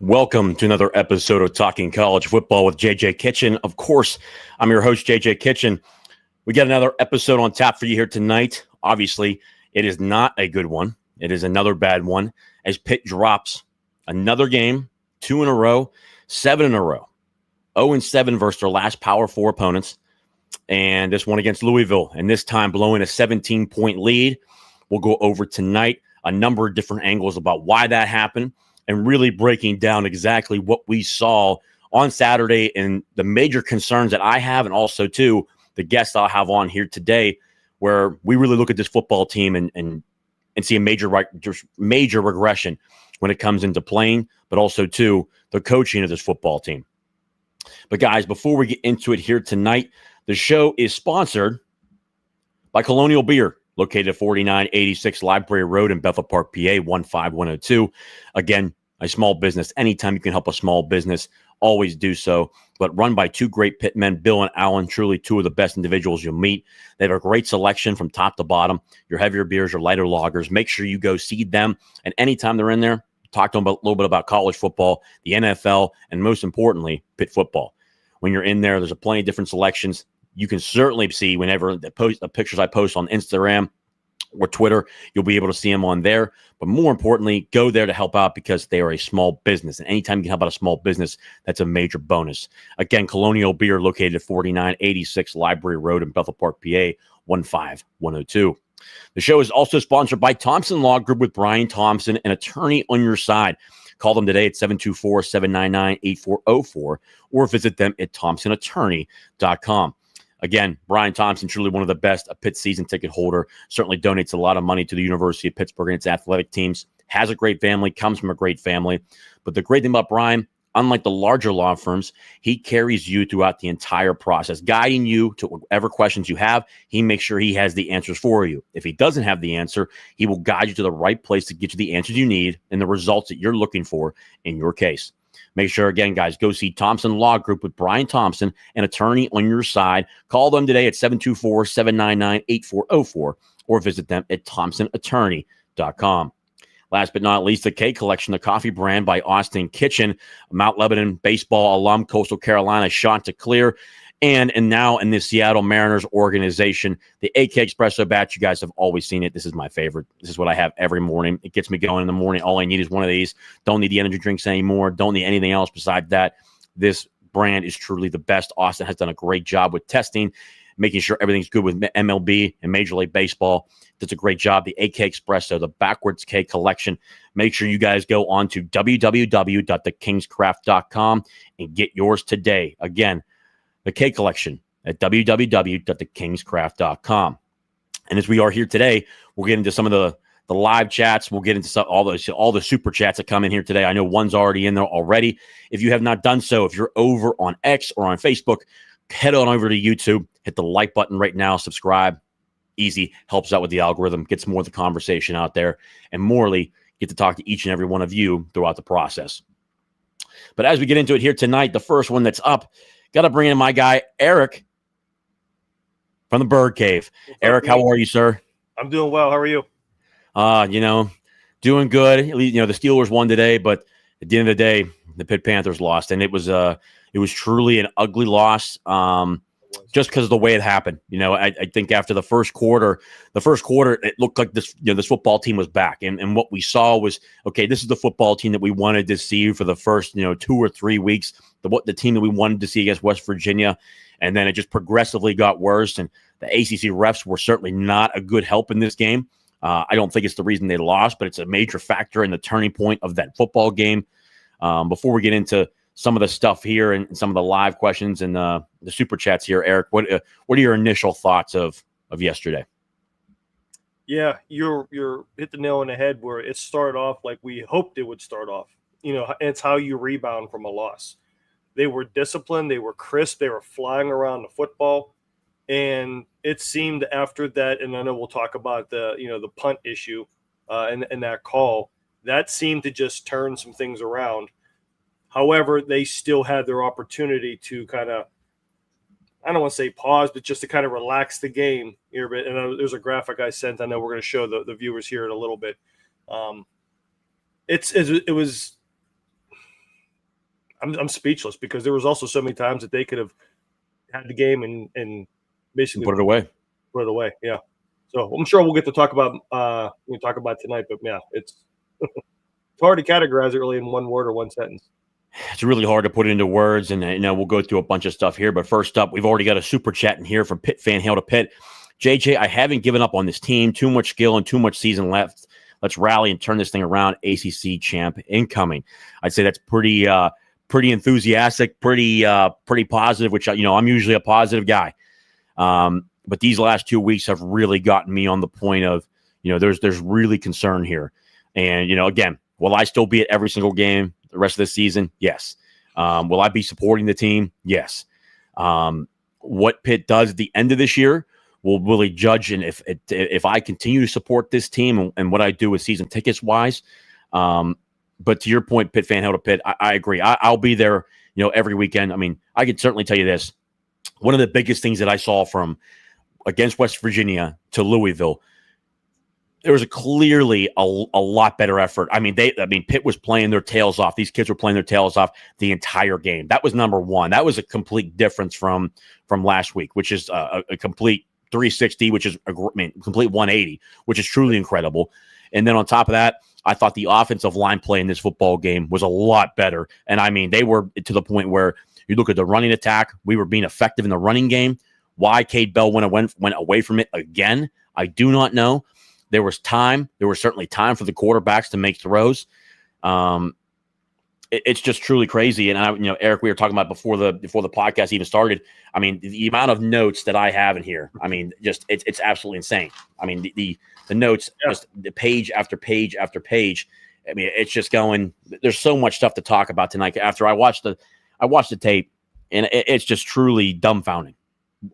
Welcome to another episode of Talking College Football with JJ Kitchen. Of course, I'm your host, JJ Kitchen. We got another episode on tap for you here tonight. Obviously, it is not a good one. It is another bad one as Pitt drops another game, 2 in a row, 7 in a row. 0-7 versus their last Power 4 opponents. And this one against Louisville, and this time blowing a 17-point lead. We'll go over tonight a number of different angles about why that happened, and really breaking down exactly what we saw on Saturday and the major concerns that I have, and also, too, the guests I'll have on here today, where we really look at this football team and see a major regression when it comes into playing, but also, too, the coaching of this football team. But, guys, before we get into it here tonight, the show is sponsored by Colonial Beer, located at 4986 Library Road in Bethel Park, PA, 15102. Again, a small business. Anytime you can help a small business, always do so. But run by two great pit men, Bill and Alan, truly two of the best individuals you'll meet. They have a great selection from top to bottom. Your heavier beers, your lighter lagers. Make sure you go see them. And anytime they're in there, talk to them a little bit about college football, the NFL, and most importantly, Pitt football. When you're in there, there's a plenty of different selections. You can certainly see whenever the pictures I post on Instagram or Twitter, you'll be able to see them on there. But more importantly, go there to help out because they are a small business. And anytime you can help out a small business, that's a major bonus. Again, Colonial Beer, located at 4986 Library Road in Bethel Park, PA, 15102. The show is also sponsored by Thompson Law Group with Brian Thompson, an attorney on your side. Call them today at 724-799-8404 or visit them at thompsonattorney.com. Again, Brian Thompson, truly one of the best, a Pitt season ticket holder, certainly donates a lot of money to the University of Pittsburgh and its athletic teams, has a great family, comes from a great family. But the great thing about Brian, unlike the larger law firms, he carries you throughout the entire process, guiding you to whatever questions you have. He makes sure he has the answers for you. If he doesn't have the answer, he will guide you to the right place to get you the answers you need and the results that you're looking for in your case. Make sure, again, guys, go see Thompson Law Group with Brian Thompson, an attorney on your side. Call them today at 724-799-8404 or visit them at thompsonattorney.com. Last but not least, the K Collection, the coffee brand by Austin Kitchen, Mount Lebanon baseball alum, Coastal Carolina, Chanticleer, and now in the Seattle Mariners organization, the AK Espresso batch. You guys have always seen it. This is my favorite. This is what I have every morning. It gets me going in the morning. All I need is one of these. Don't need the energy drinks anymore. Don't need anything else besides that. This brand is truly the best. Austin has done a great job with testing, making sure everything's good with MLB and Major League Baseball. Does a great job. The AK Espresso, the backwards K Collection. Make sure you guys go on to www.thekingscraft.com and get yours today. Again, the K Collection at www.thekingscraft.com. And as we are here today, we'll get into some of the live chats. We'll get into all the super chats that come in here today. I know one's already in there already. If you have not done so, if you're over on X or on Facebook, head on over to YouTube. Hit the like button right now. Subscribe. Easy. Helps out with the algorithm. Gets more of the conversation out there. And morally, get to talk to each and every one of you throughout the process. But as we get into it here tonight, the first one that's up, got to bring in my guy, Eric, from the Bird Cave. Eric, how are you, sir? I'm doing well. How are you? Doing good. The Steelers won today, but at the end of the day, the Pitt Panthers lost, and it was truly an ugly loss. Just because of the way it happened. I think after the first quarter, it looked like this football team was back. And what we saw was, okay, this is the football team that we wanted to see for the first, 2 or 3 weeks, the team that we wanted to see against West Virginia. And then it just progressively got worse. And the ACC refs were certainly not a good help in this game. I don't think it's the reason they lost, but it's a major factor in the turning point of that football game. Before we get into some of the stuff here and some of the live questions and the super chats here, Eric, what are your initial thoughts of yesterday? Yeah, you're hit the nail on the head where it started off like we hoped it would start off. It's how you rebound from a loss. They were disciplined, they were crisp, they were flying around the football, and it seemed after that, and I know we'll talk about the punt issue and that call, that seemed to just turn some things around. However, they still had their opportunity to kind of, I don't want to say pause, but just to kind of relax the game here a bit. And there's a graphic I sent. I know we're going to show the viewers here in a little bit. It was I'm speechless because there was also so many times that they could have had the game and basically Put it away. Put it away. Yeah. So I'm sure we'll get to talk about tonight, but yeah, it's hard to categorize it really in one word or one sentence. It's really hard to put it into words, and we'll go through a bunch of stuff here. But first up, we've already got a super chat in here from Pitt fan Hail to Pitt. JJ, I haven't given up on this team. Too much skill and too much season left. Let's rally and turn this thing around. ACC champ incoming. I'd say that's pretty enthusiastic, pretty positive. Which I'm usually a positive guy, but these last 2 weeks have really gotten me on the point of there's really concern here. And again, will I still be at every single game the rest of the season? Yes. Will I be supporting the team? Yes. What Pitt does at the end of this year will really judge, and if I continue to support this team and what I do with season tickets wise. But to your point, Pitt fan Hail to Pitt, I agree. I'll be there, every weekend. I mean, I can certainly tell you this. One of the biggest things that I saw from against West Virginia to Louisville, there was clearly a lot better effort. I mean, Pitt was playing their tails off. These kids were playing their tails off the entire game. That was number one. That was a complete difference from last week, which is a complete 360, which is complete 180, which is truly incredible. And then on top of that, I thought the offensive line play in this football game was a lot better. And I mean, they were to the point where you look at the running attack, we were being effective in the running game. Why Cade Bell went away from it again, I do not know. There was time. There was certainly time for the quarterbacks to make throws. It's just truly crazy. And Eric, we were talking about before the podcast even started. I mean, the amount of notes that I have in here. I mean, just it's absolutely insane. I mean, the notes, just the page after page after page. I mean, it's just going. There's so much stuff to talk about tonight. After I watched the tape, and it's just truly dumbfounding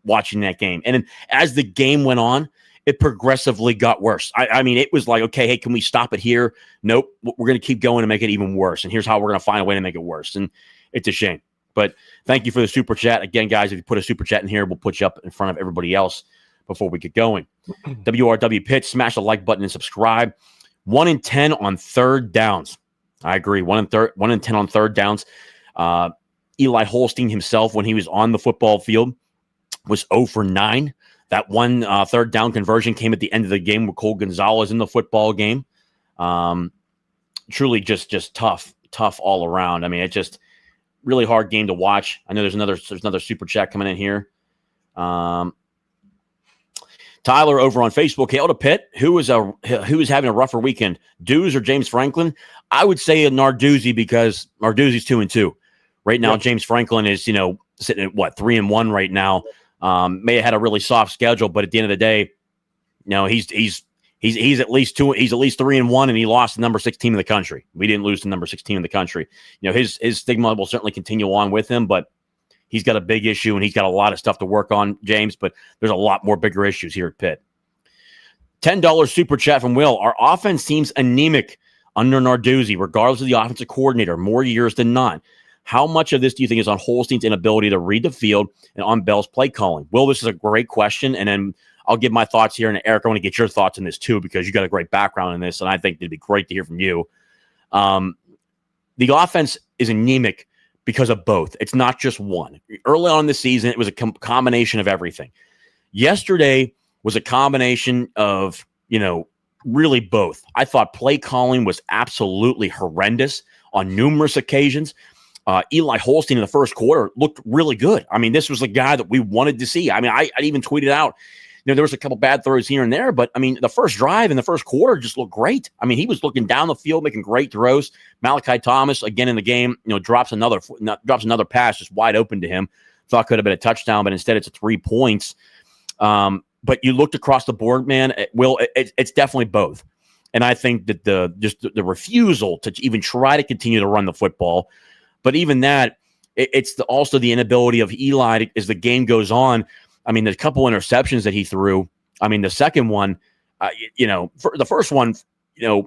watching that game. And then as the game went on, it progressively got worse. I mean, it was like, okay, hey, can we stop it here? Nope. We're going to keep going and make it even worse. And here's how we're going to find a way to make it worse. And it's a shame. But thank you for the super chat. Again, guys, if you put a super chat in here, we'll put you up in front of everybody else before we get going. WRW Pitt, smash the like button and subscribe. 1 in 10 on third downs. I agree. 1 in 10 on third downs. Eli Holstein himself, when he was on the football field, was 0 for 9. That one third down conversion came at the end of the game with Cole Gonzalez in the football game. Truly just tough all around. I mean, it's just really hard game to watch. I know there's another super chat coming in here. Tyler over on Facebook, Hail to Pitt, who is having a rougher weekend, Dews or James Franklin? I would say a Narduzzi because Narduzzi's 2-2 right now. Yep. James Franklin is sitting at 3-1 right now. May have had a really soft schedule, but at the end of the day, he's at least 2. He's at least 3-1, and he lost the number 6 team in the country. We didn't lose the number 6 team in the country. His stigma will certainly continue on with him, but he's got a big issue and he's got a lot of stuff to work on, James. But there's a lot more bigger issues here at Pitt. $10 super chat from Will. Our offense seems anemic under Narduzzi, regardless of the offensive coordinator, more years than not. How much of this do you think is on Holstein's inability to read the field and on Bell's play calling? Will, this is a great question, and then I'll give my thoughts here. And Eric, I want to get your thoughts on this too, because you got a great background in this, and I think it'd be great to hear from you. The offense is anemic because of both. It's not just one. Early on in the season, it was a combination of everything. Yesterday was a combination of, really both. I thought play calling was absolutely horrendous on numerous occasions. Eli Holstein in the first quarter looked really good. I mean, this was a guy that we wanted to see. I mean, I even tweeted out, there was a couple bad throws here and there, but I mean, the first drive in the first quarter just looked great. I mean, he was looking down the field, making great throws. Malachi Thomas, again in the game, drops another pass just wide open to him. Thought could have been a touchdown, but instead it's 3 points. But you looked across the board, man. It's definitely both. And I think that the refusal to even try to continue to run the football. But even that, it's also the inability of Eli as the game goes on. I mean, there's a couple interceptions that he threw. I mean, the second one, for the first one,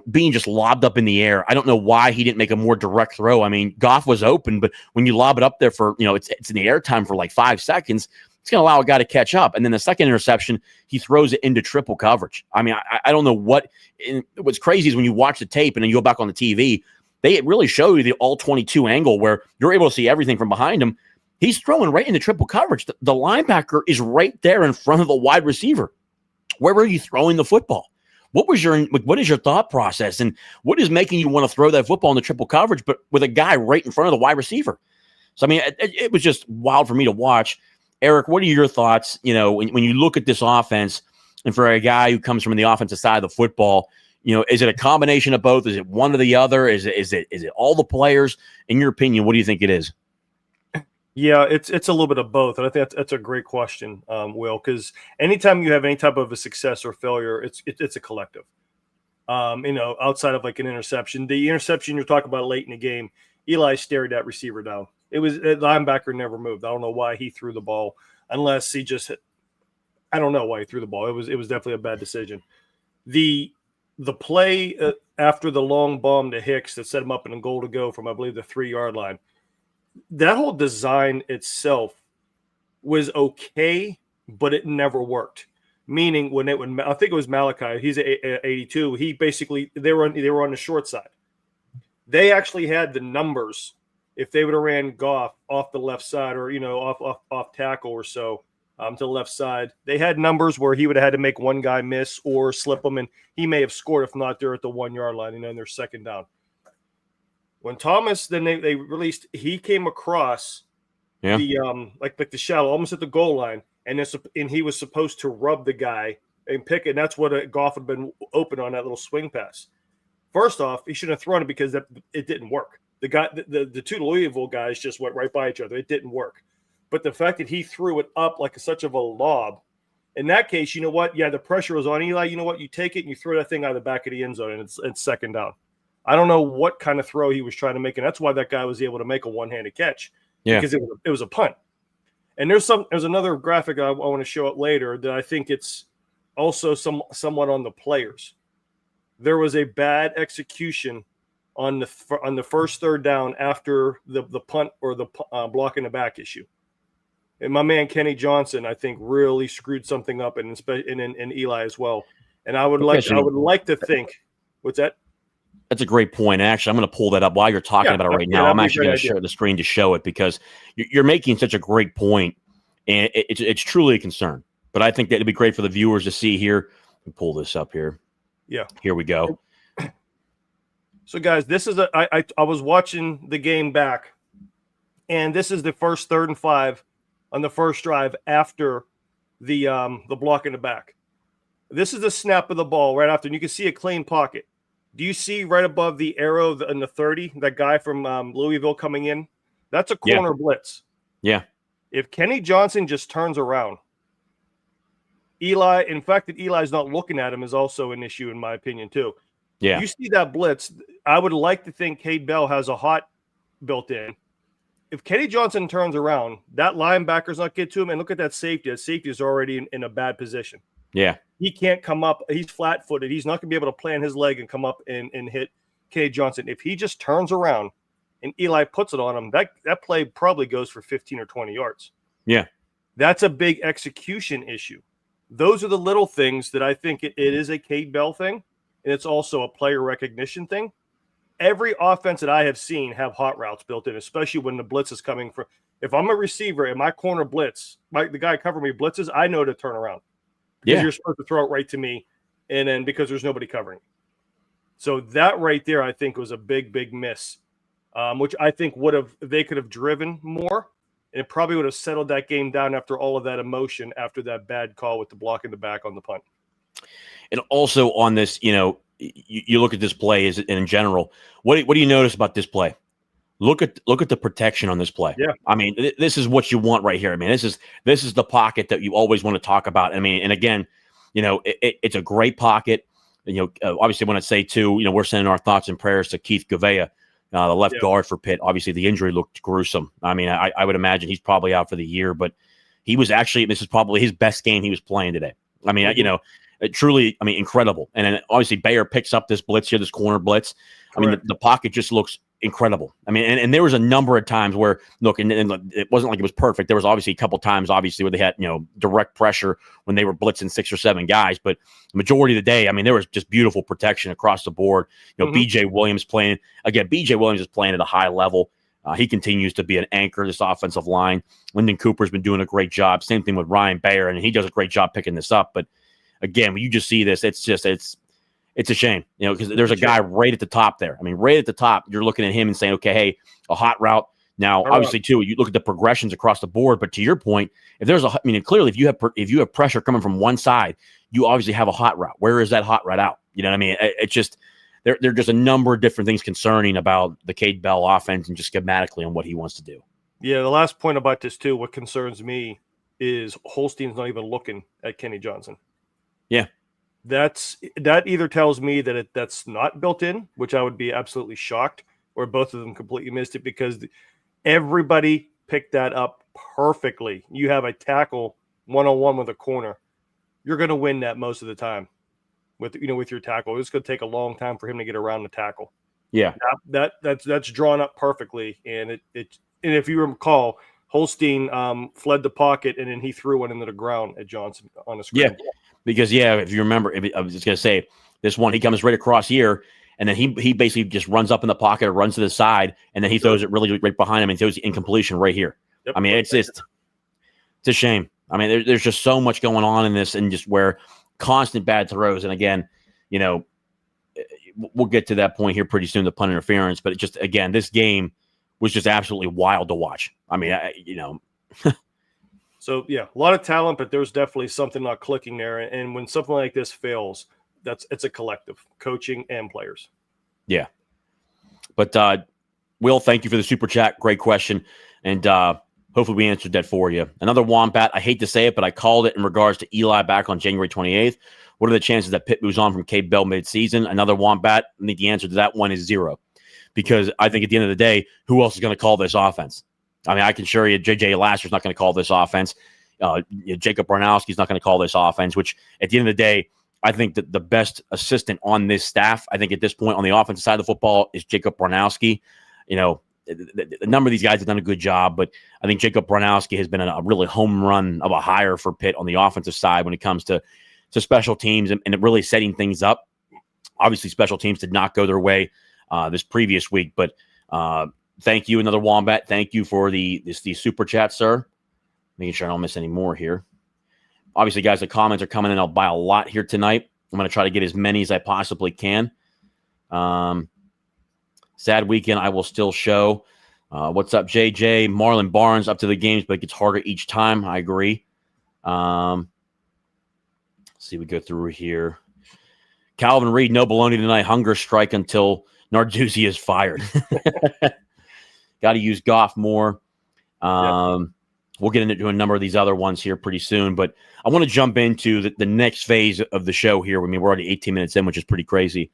being just lobbed up in the air. I don't know why he didn't make a more direct throw. I mean, Goff was open, but when you lob it up there for, it's in the air time for like 5 seconds, it's going to allow a guy to catch up. And then the second interception, he throws it into triple coverage. I mean, I don't know what's crazy is when you watch the tape and then you go back on the TV, they really show you the all 22 angle where you're able to see everything from behind him. He's throwing right into triple coverage. The linebacker is right there in front of the wide receiver. Where were you throwing the football? What is your thought process, and what is making you want to throw that football in the triple coverage, but with a guy right in front of the wide receiver? So, I mean, it was just wild for me to watch. Eric, what are your thoughts? When you look at this offense, and for a guy who comes from the offensive side of the football, is it a combination of both? Is it one or the other? Is it all the players? In your opinion, what do you think it is? Yeah, it's a little bit of both, and I think that's a great question, Will, because anytime you have any type of a success or failure, it's a collective. Outside of like an interception, the interception you're talking about late in the game, Eli stared that receiver down. The linebacker never moved. I don't know why he threw the ball, unless he just I don't know why he threw the ball. It was definitely a bad decision. The play after the long bomb to Hicks that set him up in a goal to go from, I believe, the 3-yard line. That whole design itself was okay, but it never worked. Meaning when I think it was Malachi, he's 82. He basically they were on the short side. They actually had the numbers. If they would have ran Goff off the left side, or off tackle or so to the left side, they had numbers where he would have had to make one guy miss or slip them, and he may have scored if not there at the 1-yard line, and then they're second down. When Thomas, then they released, he came across the like the shallow, almost at the goal line, and he was supposed to rub the guy and pick it. And that's what Goff had been open on, that little swing pass. First off, he shouldn't have thrown it because it didn't work. The two Louisville guys just went right by each other. It didn't work. But the fact that he threw it up like such of a lob, in that case, you know what? Yeah, the pressure was on Eli. You know what? You take it and you throw that thing out of the back of the end zone, and it's second down. I don't know what kind of throw he was trying to make, and that's why that guy was able to make a one-handed catch. Yeah, because it was a punt. And there's another graphic I want to show up later that I think it's also somewhat on the players. There was a bad execution on the first third down after the punt or the block in the back issue. And my man Kenny Johnson, I think, really screwed something up, and Eli as well. And I would like to think, what's that? That's a great point. Actually, I'm going to pull that up while you're talking about it right now. I'm actually going to share the screen to show it, because you're making such a great point, and it's truly a concern. But I think that it'd be great for the viewers to see here. Let me pull this up here. Yeah. Here we go. So, guys, this is I was watching the game back, and this is the first 3rd and 5 on the first drive after the block in the back. This is the snap of the ball right after, and you can see a clean pocket. Do you see right above the arrow in the 30, that guy from Louisville coming in? That's a corner blitz. Yeah. If Kenny Johnson just turns around, in fact, that Eli's not looking at him is also an issue, in my opinion, too. Yeah. You see that blitz, I would like to think Cade Bell has a hot built in. If Kenny Johnson turns around, that linebacker's not get to him, and look at that safety. That safety is already in a bad position. Yeah. He can't come up. He's flat-footed. He's not going to be able to plant his leg and come up and hit Kenny Johnson. If he just turns around and Eli puts it on him, that play probably goes for 15 or 20 yards. Yeah. That's a big execution issue. Those are the little things that I think it is a Cade Bell thing, and it's also a player recognition thing. Every offense that I have seen have hot routes built in, especially when the blitz is coming from. If I'm a receiver and my corner blitz, the guy covering me blitzes, I know to turn around. Because you're supposed to throw it right to me, and then because there's nobody covering. So that right there, I think, was a big, big miss, which I think they could have driven more, and it probably would have settled that game down after all of that emotion after that bad call with the block in the back on the punt. And also on this, you look at this play in general. What do you notice about this play? Look at the protection on this play. Yeah. I mean, this is what you want right here. I mean, this is the pocket that you always want to talk about. I mean, and again, it's a great pocket. Obviously, when I say too, we're sending our thoughts and prayers to Keith Gouveia, the left guard for Pitt. Obviously, the injury looked gruesome. I mean, I would imagine he's probably out for the year, but he was this is probably his best game he was playing today. I mean, incredible. And then obviously Bayer picks up this blitz here, this corner blitz. Correct. I mean, the pocket just looks incredible. I mean, and there was a number of times where, look, and it wasn't like it was perfect. There was obviously a couple times, obviously, where they had, direct pressure when they were blitzing 6 or 7 guys. But the majority of the day, I mean, there was just beautiful protection across the board. BJ Williams playing. Again, BJ Williams is playing at a high level. He continues to be an anchor of this offensive line. Lyndon Cooper's been doing a great job. Same thing with Ryan Bayer, and he does a great job picking this up. But again, when you just see this, it's a shame, because there's a guy right at the top there. I mean, right at the top, you're looking at him and saying, okay, hey, a hot route. Now, obviously, too, you look at the progressions across the board. But to your point, clearly, if you have pressure coming from one side, you obviously have a hot route. Where is that hot route out? You know what I mean? It's just there are just a number of different things concerning about the Cade Bell offense and just schematically on what he wants to do. Yeah, the last point about this too, what concerns me is Holstein's not even looking at Kenny Johnson. Yeah. That either tells me that that's not built in, which I would be absolutely shocked, or both of them completely missed it, because everybody picked that up perfectly. You have a tackle one-on-one with a corner. You're going to win that most of the time with your tackle. It's going to take a long time for him to get around the tackle. Yeah. That's drawn up perfectly. And and if you recall, Holstein fled the pocket and then he threw one into the ground at Johnson on a scramble. Yeah. Because, if you remember, I was just going to say, this one, he comes right across here, and then he basically just runs up in the pocket or runs to the side, and then he throws it really right behind him and throws the incompletion right here. Yep. I mean, it's a shame. I mean, there's just so much going on in this, and just where constant bad throws. And again, we'll get to that point here pretty soon, the punt interference. But again, this game was just absolutely wild to watch. I mean, So, yeah, a lot of talent, but there's definitely something not clicking there. And when something like this fails, it's a collective, coaching and players. Yeah. But, Will, thank you for the super chat. Great question. And hopefully we answered that for you. Another Wombat. I hate to say it, but I called it in regards to Eli back on January 28th. What are the chances that Pitt moves on from Cade Bell midseason? Another Wombat. I think the answer to that one is 0. Because I think at the end of the day, who else is going to call this offense? I mean, I can assure you, J.J. Lasser's not going to call this offense. Jacob Bronowski's not going to call this offense, which at the end of the day, I think that the best assistant on this staff, I think at this point on the offensive side of the football, is Jacob Bronowski. The number of these guys have done a good job, but I think Jacob Bronowski has been a really home run of a hire for Pitt on the offensive side when it comes to special teams and really setting things up. Obviously, special teams did not go their way this previous week, but thank you, another Wombat. Thank you for the super chat, sir. Making sure I don't miss any more here. Obviously, guys, the comments are coming in. I'll buy a lot here tonight. I'm going to try to get as many as I possibly can. Sad weekend. I will still show. What's up, JJ? Marlon Barnes up to the games, but it gets harder each time. I agree. Let's see, we go through here. Calvin Reed, no baloney tonight. Hunger strike until Narduzzi is fired. Got to use Goff more. We'll get into a number of these other ones here pretty soon, but I want to jump into the next phase of the show here. I mean, we're already 18 minutes in, which is pretty crazy.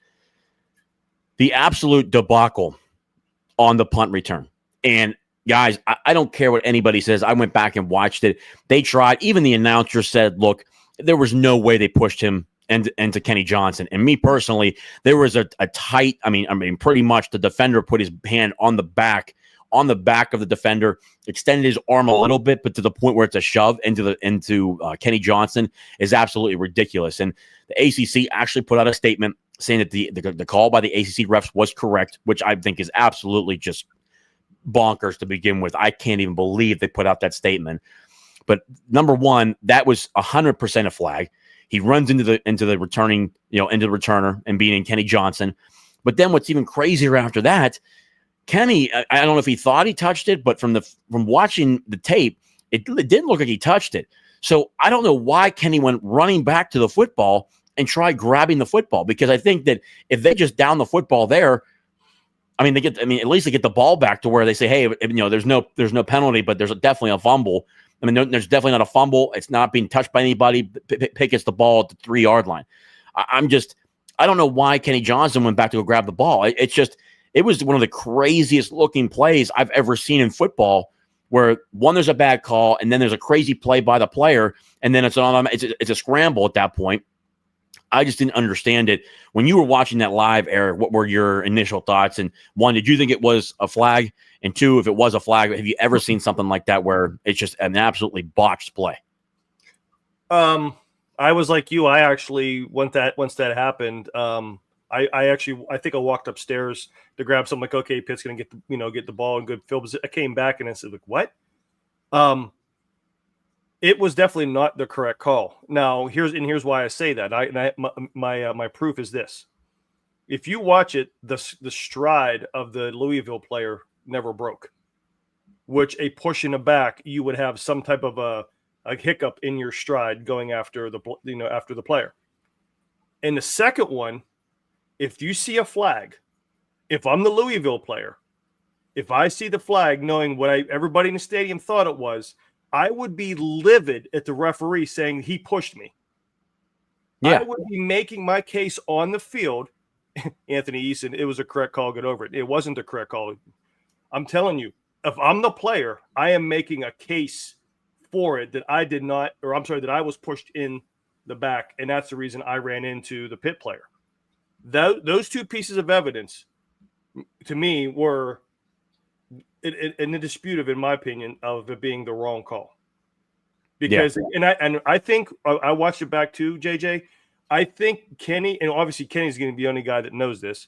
The absolute debacle on the punt return. And guys, I don't care what anybody says. I went back and watched it. They tried. Even the announcer said, look, there was no way they pushed him into Kenny Johnson. And me personally, there was a tight, I mean, pretty much the defender put his hand on the back of the defender, extended his arm a little bit, but to the point where it's a shove into Kenny Johnson is absolutely ridiculous. And the ACC actually put out a statement saying that the call by the ACC refs was correct, which I think is absolutely just bonkers to begin with. I can't even believe they put out that statement. But number one, that was 100% a flag. He runs into the returning, into the returner and beating Kenny Johnson. But then what's even crazier after that, Kenny, I don't know if he thought he touched it, but from watching the tape, it didn't look like he touched it. So I don't know why Kenny went running back to the football and tried grabbing the football, because I think that if they just down the football there, at least they get the ball back to where they say, hey, there's no penalty, but there's definitely a fumble. I mean, there's definitely not a fumble. It's not being touched by anybody. Pitt gets the ball at the 3-yard line. I don't know why Kenny Johnson went back to go grab the ball. It was one of the craziest looking plays I've ever seen in football, where one, there's a bad call, and then there's a crazy play by the player, and then it's a scramble at that point. I just didn't understand it. When you were watching that live, Eric, what were your initial thoughts? And one, did you think it was a flag? And two, if it was a flag, have you ever seen something like that where it's just an absolutely botched play? I was like you. I actually, once that happened, I think I walked upstairs to grab something, like, okay, Pitt's going to get the ball in good field position. I came back and I said, like, what? It was definitely not the correct call. Now, here's why I say that. My proof is this. If you watch it, the stride of the Louisville player never broke, which a push in the back, you would have some type of a hiccup in your stride going after the player. And the second one, if you see a flag, if I'm the Louisville player, if I see the flag, knowing what everybody in the stadium thought it was, I would be livid at the referee saying he pushed me. Yeah. I would be making my case on the field. Anthony Eason, it was a correct call, get over it. It wasn't the correct call. I'm telling you, if I'm the player, I am making a case for it that I was pushed in the back, and that's the reason I ran into the Pitt player. Those two pieces of evidence, to me, were in the dispute in my opinion, of it being the wrong call. Because I think I watched it back too, JJ. I think Kenny, and obviously Kenny's going to be the only guy that knows this.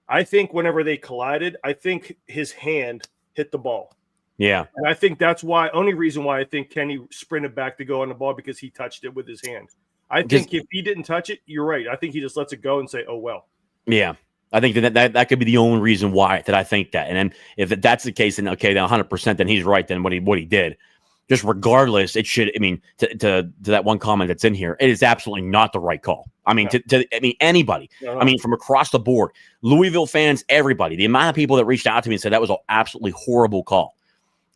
I think whenever they collided, I think his hand hit the ball. Yeah. And I think that's only reason why I think Kenny sprinted back to go on the ball, because he touched it with his hand. I think if he didn't touch it, you're right. I think he just lets it go and say, oh, well. Yeah. I think that could be the only reason why that I think that. And then if that's the case, then okay, then 100%, then he's right. Then what he did, just regardless, it should. I mean, to that one comment that's in here, it is absolutely not the right call. I mean, anybody. No. I mean, from across the board, Louisville fans, everybody. The amount of people that reached out to me and said that was an absolutely horrible call.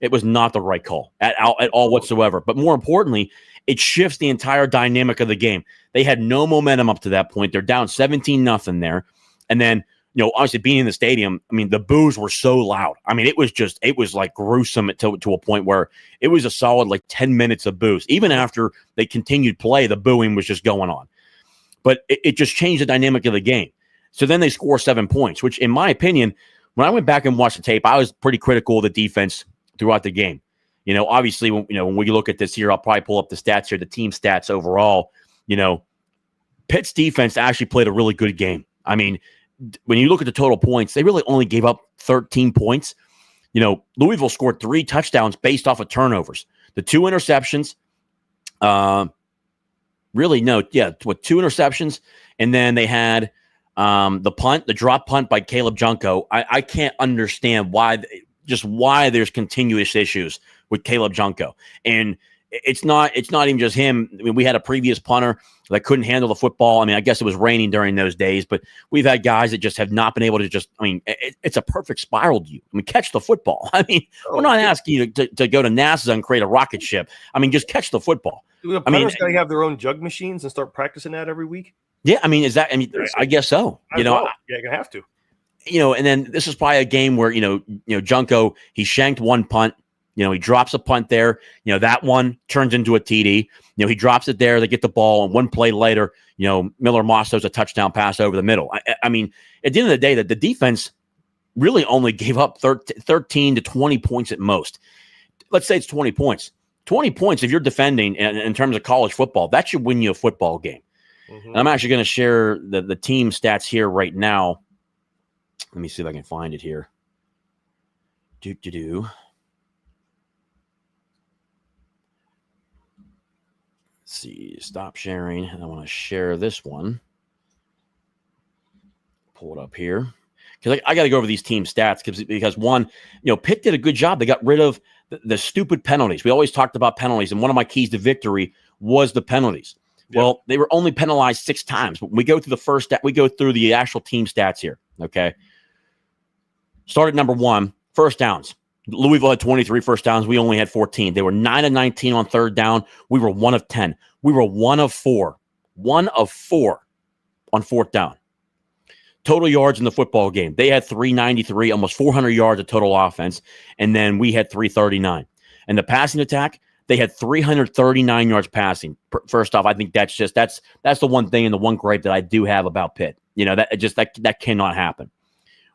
It was not the right call at all whatsoever. But more importantly, it shifts the entire dynamic of the game. They had no momentum up to that point. They're down 17-0 there. And then, obviously being in the stadium, I mean, the boos were so loud. I mean, it was like gruesome to a point where it was a solid like 10 minutes of boos. Even after they continued play, the booing was just going on. But it just changed the dynamic of the game. So then they score 7 points, which in my opinion, when I went back and watched the tape, I was pretty critical of the defense throughout the game. Obviously, when we look at this here, I'll probably pull up the stats here, the team stats overall. Pitt's defense actually played a really good game. I mean, when you look at the total points, they really only gave up 13 points. Louisville scored 3 touchdowns based off of turnovers. The 2 interceptions, 2 interceptions, and then they had the drop punt by Caleb Junko. I can't understand why there's continuous issues with Caleb Junko. And it's not even just him. I mean, we had a previous punter that couldn't handle the football. I mean, I guess it was raining during those days, but we've had guys that just have not been able to it's a perfect spiral to you. I mean, catch the football. I mean, we're not asking you to go to NASA and create a rocket ship. I mean, just catch the football. The punters got to have their own jug machines and start practicing that every week. Yeah. I mean, I guess so. Yeah, you're going to have to. And then this is probably a game where, Junko, he shanked one punt. He drops a punt there. That one turns into a TD. He drops it there. They get the ball, and one play later, Miller Moss throws a touchdown pass over the middle. I mean, at the end of the day, that the defense really only gave up 13 to 20 points at most. Let's say it's 20 points. 20 points, if you're defending in terms of college football, that should win you a football game. Mm-hmm. And I'm actually going to share the team stats here right now. Let me see if I can find it here. See, stop sharing. I want to share this one. Pull it up here because I got to go over these team stats because one, Pitt did a good job. They got rid of the stupid penalties. We always talked about penalties, and one of my keys to victory was the penalties. Yep. Well, they were only penalized 6 times. But we go through the actual team stats here. Okay. Start at number 1, first downs. Louisville had 23 first downs. We only had 14. They were 9 of 19 on third down. We were 1 of 10. We were 1 of 4. 1 of 4 on fourth down. Total yards in the football game. They had 393, almost 400 yards of total offense. And then we had 339. And the passing attack, They had 339 yards passing. First off, I think that's the one thing and the one gripe that I do have about Pitt. That cannot happen.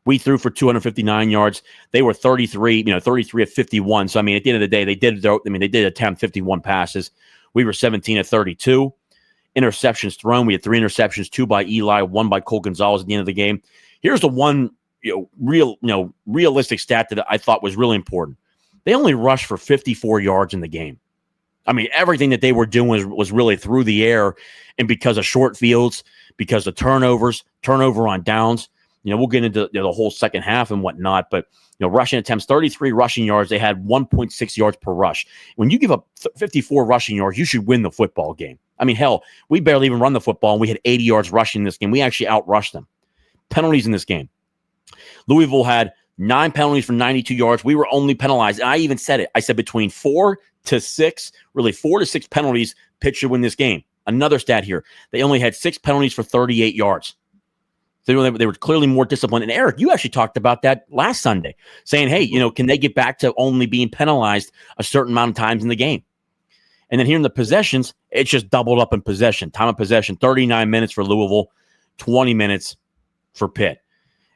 We threw for 259 yards. They were 33 of 51. So, I mean, at the end of the day, they did attempt 51 passes. We were 17 of 32. Interceptions thrown. We had 3 interceptions, 2 by Eli, 1 by Cole Gonzalez at the end of the game. Here's the one realistic stat that I thought was really important. They only rushed for 54 yards in the game. I mean, everything that they were doing was really through the air, and because of short fields, because of turnover on downs. We'll get into the whole second half and whatnot, but rushing attempts, 33 rushing yards. They had 1.6 yards per rush. When you give up 54 rushing yards, you should win the football game. I mean, hell, we barely even run the football, and we had 80 yards rushing in this game. We actually outrushed them. Penalties in this game. Louisville had 9 penalties for 92 yards. We were only penalized, and I even said it. I said between 4 to 6 penalties, Pitt should win this game. Another stat here. They only had 6 penalties for 38 yards. So they were clearly more disciplined. And Eric, you actually talked about that last Sunday, saying, hey, can they get back to only being penalized a certain amount of times in the game? And then here in the possessions, it's just doubled up in possession. Time of possession, 39 minutes for Louisville, 20 minutes for Pitt.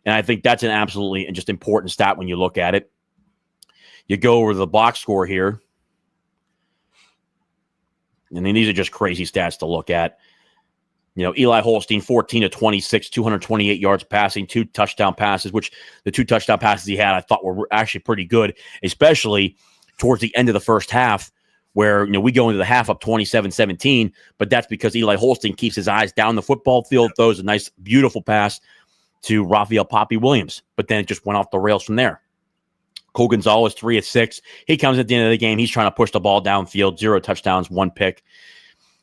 And I think that's an absolutely just important stat when you look at it. You go over the box score here. And then these are just crazy stats to look at. Eli Holstein, 14 of 26, 228 yards passing, 2 touchdown passes, which the 2 touchdown passes he had I thought were actually pretty good, especially towards the end of the first half where, we go into the half up 27-17, but that's because Eli Holstein keeps his eyes down the football field, throws a nice, beautiful pass to Raphael Poppy Williams, but then it just went off the rails from there. Cole Gonzalez, 3 of 6. He comes at the end of the game. He's trying to push the ball downfield, 0 touchdowns, 1 pick.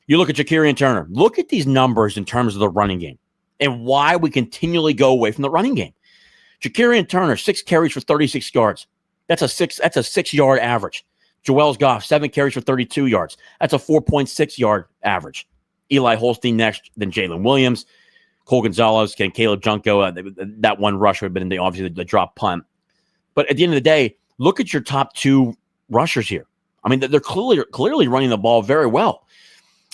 You look at Jakarian Turner. Look at these numbers in terms of the running game and why we continually go away from the running game. Jakarian Turner, 6 carries for 36 yards. That's a 6-yard average. Joel Goff, 7 carries for 32 yards. That's a 4.6-yard average. Eli Holstein next, then Jalen Williams, Cole Gonzalez, and Caleb Junko. That one rush would have been the drop punt. But at the end of the day, look at your top 2 rushers here. I mean, they're clearly running the ball very well.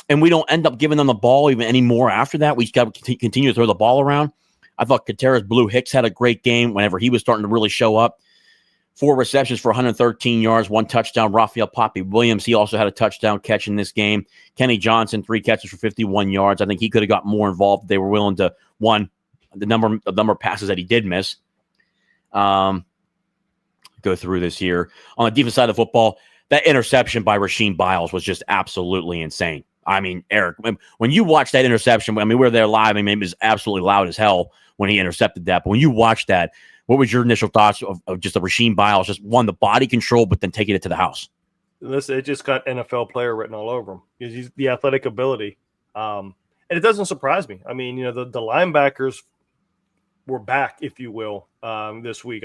And we don't end up giving them the ball even anymore after that. We just got to continue to throw the ball around. I thought Kateras Blue Hicks had a great game whenever he was starting to really show up. 4 receptions for 113 yards, 1 touchdown. Raphael Poppy Williams, he also had a touchdown catch in this game. Kenny Johnson, 3 catches for 51 yards. I think he could have got more involved. They were willing to, the number of passes that he did miss. Go through this here. On the defense side of the football, that interception by Rasheem Biles was just absolutely insane. I mean, Eric, when you watch that interception, we were there live. It was absolutely loud as hell when he intercepted that. But when you watch that, what was your initial thoughts of just the Rasheem Biles, just the body control, but then taking it to the house? Listen, it just got NFL player written all over him. He's the athletic ability. And it doesn't surprise me. I mean, the linebackers were back, if you will, this week.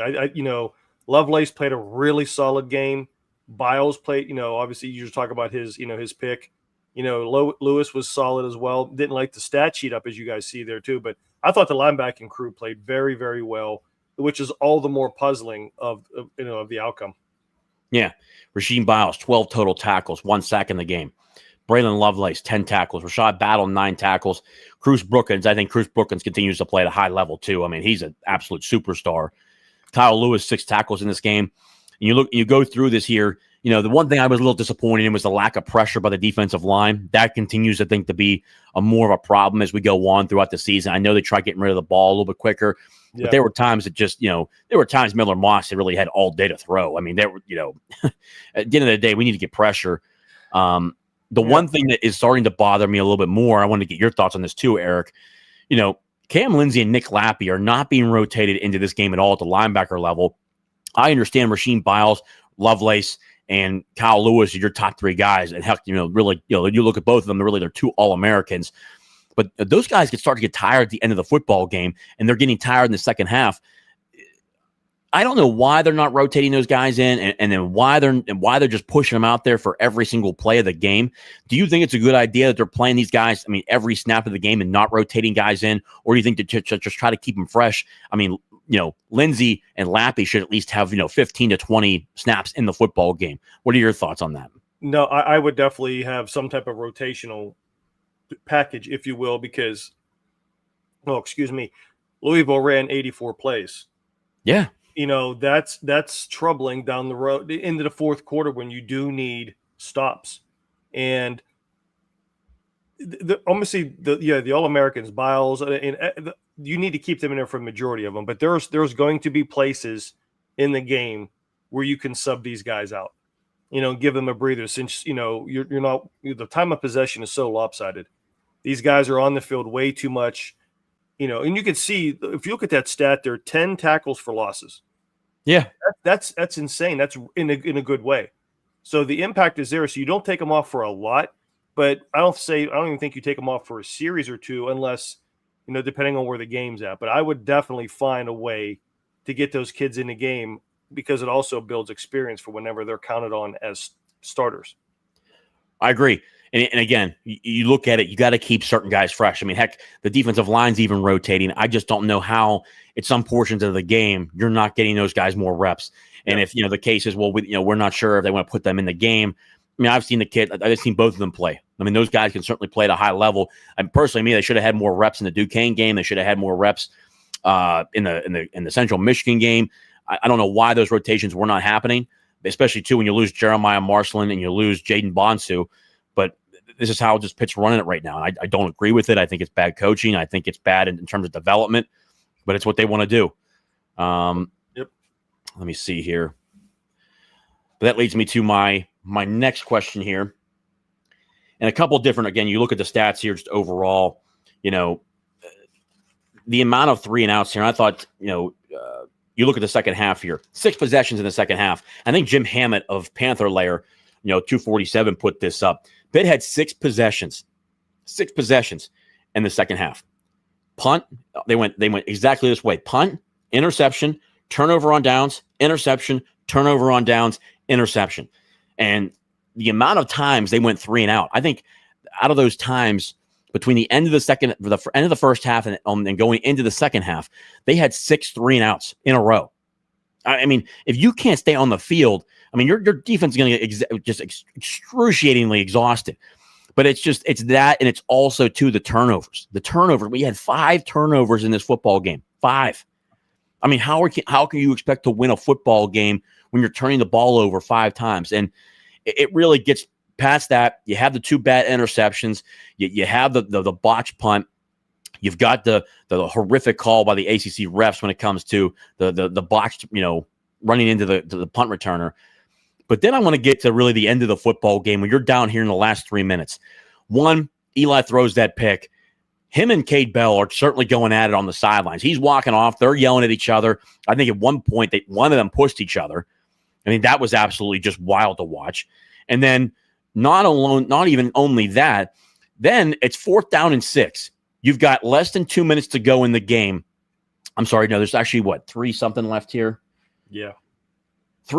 Lovelace played a really solid game. Biles played, obviously you just talk about his pick. Lewis was solid as well. Didn't like the stat sheet up as you guys see there too, but I thought the linebacking crew played very, very well, which is all the more puzzling of the outcome. Yeah. Rasheem Biles, 12 total tackles, 1 sack in the game. Braylon Lovelace, 10 tackles. Rashad Battle, 9 tackles. Cruz Brookins, I think Cruz Brookins continues to play at a high level too. I mean, he's an absolute superstar. Kyle Lewis, 6 tackles in this game. And you go through this here. The one thing I was a little disappointed in was the lack of pressure by the defensive line. That continues, I think, to be more of a problem as we go on throughout the season. I know they try getting rid of the ball a little bit quicker, but there were times that just, there were times Miller Moss had really had all day to throw. I mean, at the end of the day, we need to get pressure. The one thing that is starting to bother me a little bit more, I want to get your thoughts on this too, Eric. Cam Lindsey and Nick Lappy are not being rotated into this game at all at the linebacker level. I understand Rasheem Biles, Lovelace, and Kyle Lewis are your top 3 guys. And heck, really, you look at both of them, they're 2 All-Americans. But those guys can start to get tired at the end of the football game, and they're getting tired in the second half. I don't know why they're not rotating those guys in, and then why they're just pushing them out there for every single play of the game. Do you think it's a good idea that they're playing these guys, every snap of the game and not rotating guys in? Or do you think to just try to keep them fresh? Lindsey and Lappy should at least have, 15 to 20 snaps in the football game. What are your thoughts on that? No, I would definitely have some type of rotational package, if you will, because, Louisville ran 84 plays. Yeah. That's troubling down the road into the fourth quarter when you do need stops. And obviously the All-Americans, Biles, and you need to keep them in there for the majority of them. But there's going to be places in the game where you can sub these guys out, give them a breather, since you're not, the time of possession is so lopsided. These guys are on the field way too much, and you can see, if you look at that stat, there are 10 tackles for losses. Yeah, that's insane. That's in a good way. So the impact is there. So you don't take them off for a lot, but I don't even think you take them off for a series or two, unless, depending on where the game's at. But I would definitely find a way to get those kids in the game, because it also builds experience for whenever they're counted on as starters. I agree. And again, you look at it, you got to keep certain guys fresh. I mean, heck, the defensive line's even rotating. I just don't know how at some portions of the game you're not getting those guys more reps. And if, the case is, well, we're not sure if they want to put them in the game. I mean, I've seen I've seen both of them play. I mean, those guys can certainly play at a high level. And personally, they should have had more reps in the Duquesne game. They should have had more reps in the Central Michigan game. I don't know why those rotations were not happening, especially too when you lose Jeremiah Marcelin and you lose Jaden Bonsu. But this is how just Pitt's running it right now. And I don't agree with it. I think it's bad coaching. I think it's bad in terms of development, but it's what they want to do. Yep. Let me see here. But that leads me to my next question here. And a couple different, again, you look at the stats here just overall, the amount of 3 and outs here. I thought, you look at the second half here, 6 possessions in the second half. I think Jim Hammett of Panther Layer, 247 put this up. Pitt had 6 possessions in the second half. Punt, they went exactly this way. Punt, interception, turnover on downs, interception, turnover on downs, interception. And the amount of times they went 3 and out, I think out of those times between the end of the end of the first half and going into the second half, they had 6 3 and outs in a row. I mean, if you can't stay on the field, I mean, your defense is going to get just excruciatingly exhausted. But it's that, and it's also the turnovers. The turnovers. We had 5 turnovers in this football game. 5. I mean, how can you expect to win a football game when you're turning the ball over 5 times? And it really gets past that. You have the 2 bad interceptions. You have the botched punt. You've got the horrific call by the ACC refs when it comes to the botched, running into the punt returner. But then I want to get to really the end of the football game when you're down here in the last 3 minutes. One, Eli throws that pick. Him and Cade Bell are certainly going at it on the sidelines. He's walking off. They're yelling at each other. I think at one point one of them pushed each other. I mean, that was absolutely just wild to watch. And then not even only that, then it's 4th down and 6. You've got less than 2 minutes to go in the game. I'm sorry, no, there's actually 3 something left here. Yeah. A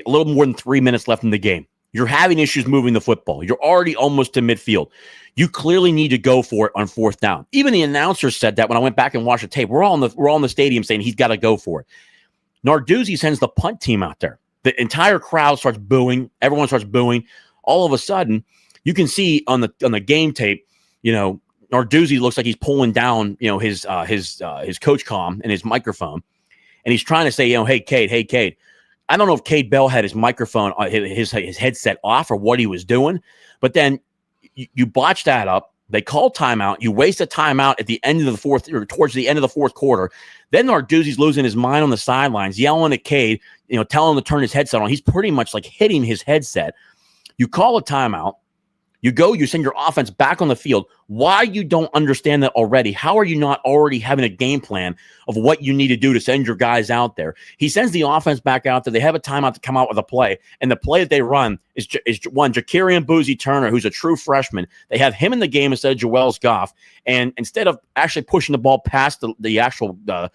little more than 3 minutes left in the game. You're having issues moving the football. You're already almost to midfield. You clearly need to go for it on 4th down. Even the announcer said that when I went back and watched the tape. We're all in the stadium saying he's got to go for it. Narduzzi sends the punt team out there. The entire crowd starts booing. Everyone starts booing. All of a sudden, you can see on the game tape, Narduzzi looks like he's pulling down, his coach comm and his microphone, and he's trying to say, hey Cade. I don't know if Cade Bell had his microphone, his headset off, or what he was doing, but then you botch that up. They call timeout. You waste a timeout at the end of the fourth, or towards the end of the fourth quarter. Then Narduzzi's losing his mind on the sidelines, yelling at Cade, telling him to turn his headset on. He's pretty much like hitting his headset. You call a timeout. You send your offense back on the field. Why you don't understand that already? How are you not already having a game plan of what you need to do to send your guys out there? He sends the offense back out there. They have a timeout to come out with a play. And the play that they run is one, Jakarian Boozy Turner, who's a true freshman. They have him in the game instead of Joel Goff. And instead of actually pushing the ball past the actual line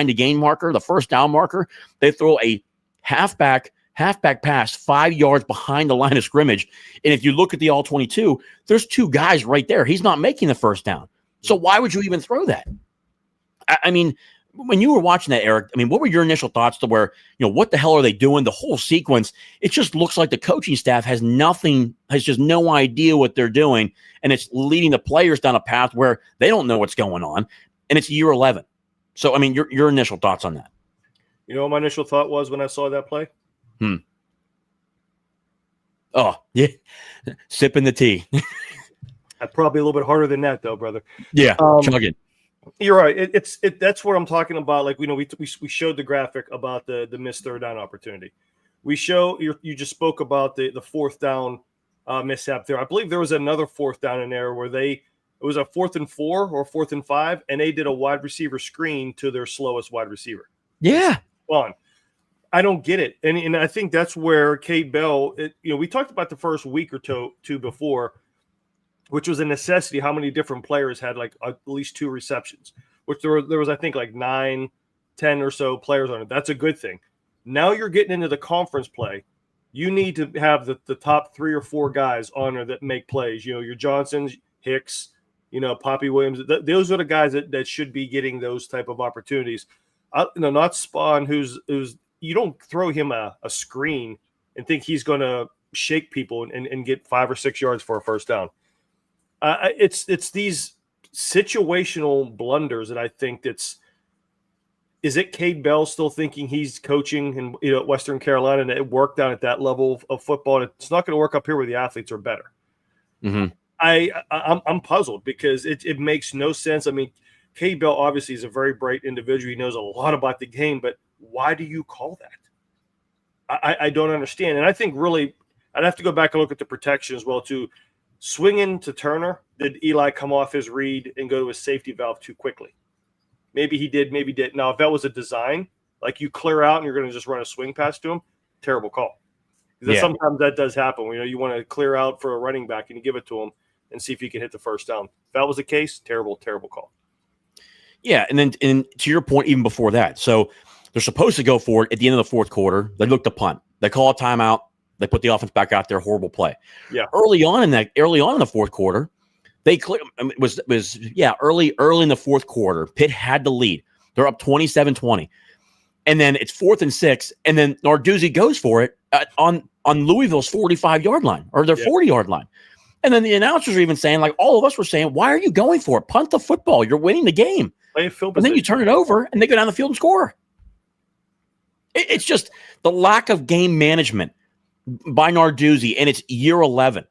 to gain marker, the 1st down marker, they throw a halfback pass 5 yards behind the line of scrimmage. And if you look at the all-22, there's 2 guys right there. He's not making the 1st down. So why would you even throw that? I mean, when you were watching that, Eric, I mean, what were your initial thoughts to where, what the hell are they doing? The whole sequence, it just looks like the coaching staff has just no idea what they're doing. And it's leading the players down a path where they don't know what's going on. And it's year 11. So, I mean, your initial thoughts on that? You know what my initial thought was when I saw that play? Oh, yeah. Sipping the tea. Probably a little bit harder than that, though, brother. Yeah, chugging. You're right. That's what I'm talking about. Like, we showed the graphic about the missed third down opportunity. We show you just spoke about the fourth down mishap there. I believe there was another fourth down in there where it was a 4th and 4 or 4th and 5, and they did a wide receiver screen to their slowest wide receiver. Yeah. On. I don't get it. And I think that's where Cade Bell, we talked about the first week or two before, which was a necessity, how many different players had like at least 2 receptions, which there was, I think, like 9, 10 or so players on it. That's a good thing. Now you're getting into the conference play. You need to have the top 3 or 4 guys on there that make plays. Your Johnsons, Hicks, Poppy Williams. Those are the guys that should be getting those type of opportunities. Not Spawn, who's you don't throw him a screen and think he's going to shake people and get 5 or 6 yards for a first down. It's these situational blunders that I think is it Cade Bell still thinking he's coaching in Western Carolina and it worked down at that level of football? It's not going to work up here where the athletes are better. Mm-hmm. I'm puzzled because it makes no sense. I mean, Cade Bell obviously is a very bright individual. He knows a lot about the game, but why do you call that? I don't understand. And I think really I'd have to go back and look at the protection as well too. Swinging to Turner, did Eli come off his read and go to his safety valve too quickly? Maybe he did, maybe didn't. Now, if that was a design, like you clear out and you're going to just run a swing pass to him, terrible call. Because sometimes that does happen. You want to clear out for a running back and you give it to him and see if he can hit the first down. If that was the case, terrible, terrible call. Yeah, and to your point, even before that, so they're supposed to go for it at the end of the fourth quarter. They look to punt. They call a timeout. They put the offense back out there. Horrible play. Yeah. Early on in the fourth quarter, early in the fourth quarter, Pitt had the lead. They're up 27-20. And then it's 4th and 6, and then Narduzzi goes for it on Louisville's 45-yard line or their 40-yard line. And then the announcers are even saying, like all of us were saying, why are you going for it? Punt the football. You're winning the game. And then you turn it over, and they go down the field and score. It's just the lack of game management by Narduzzi, and it's year 11.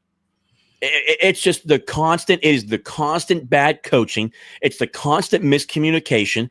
It's just the constant bad coaching. It's the constant miscommunication.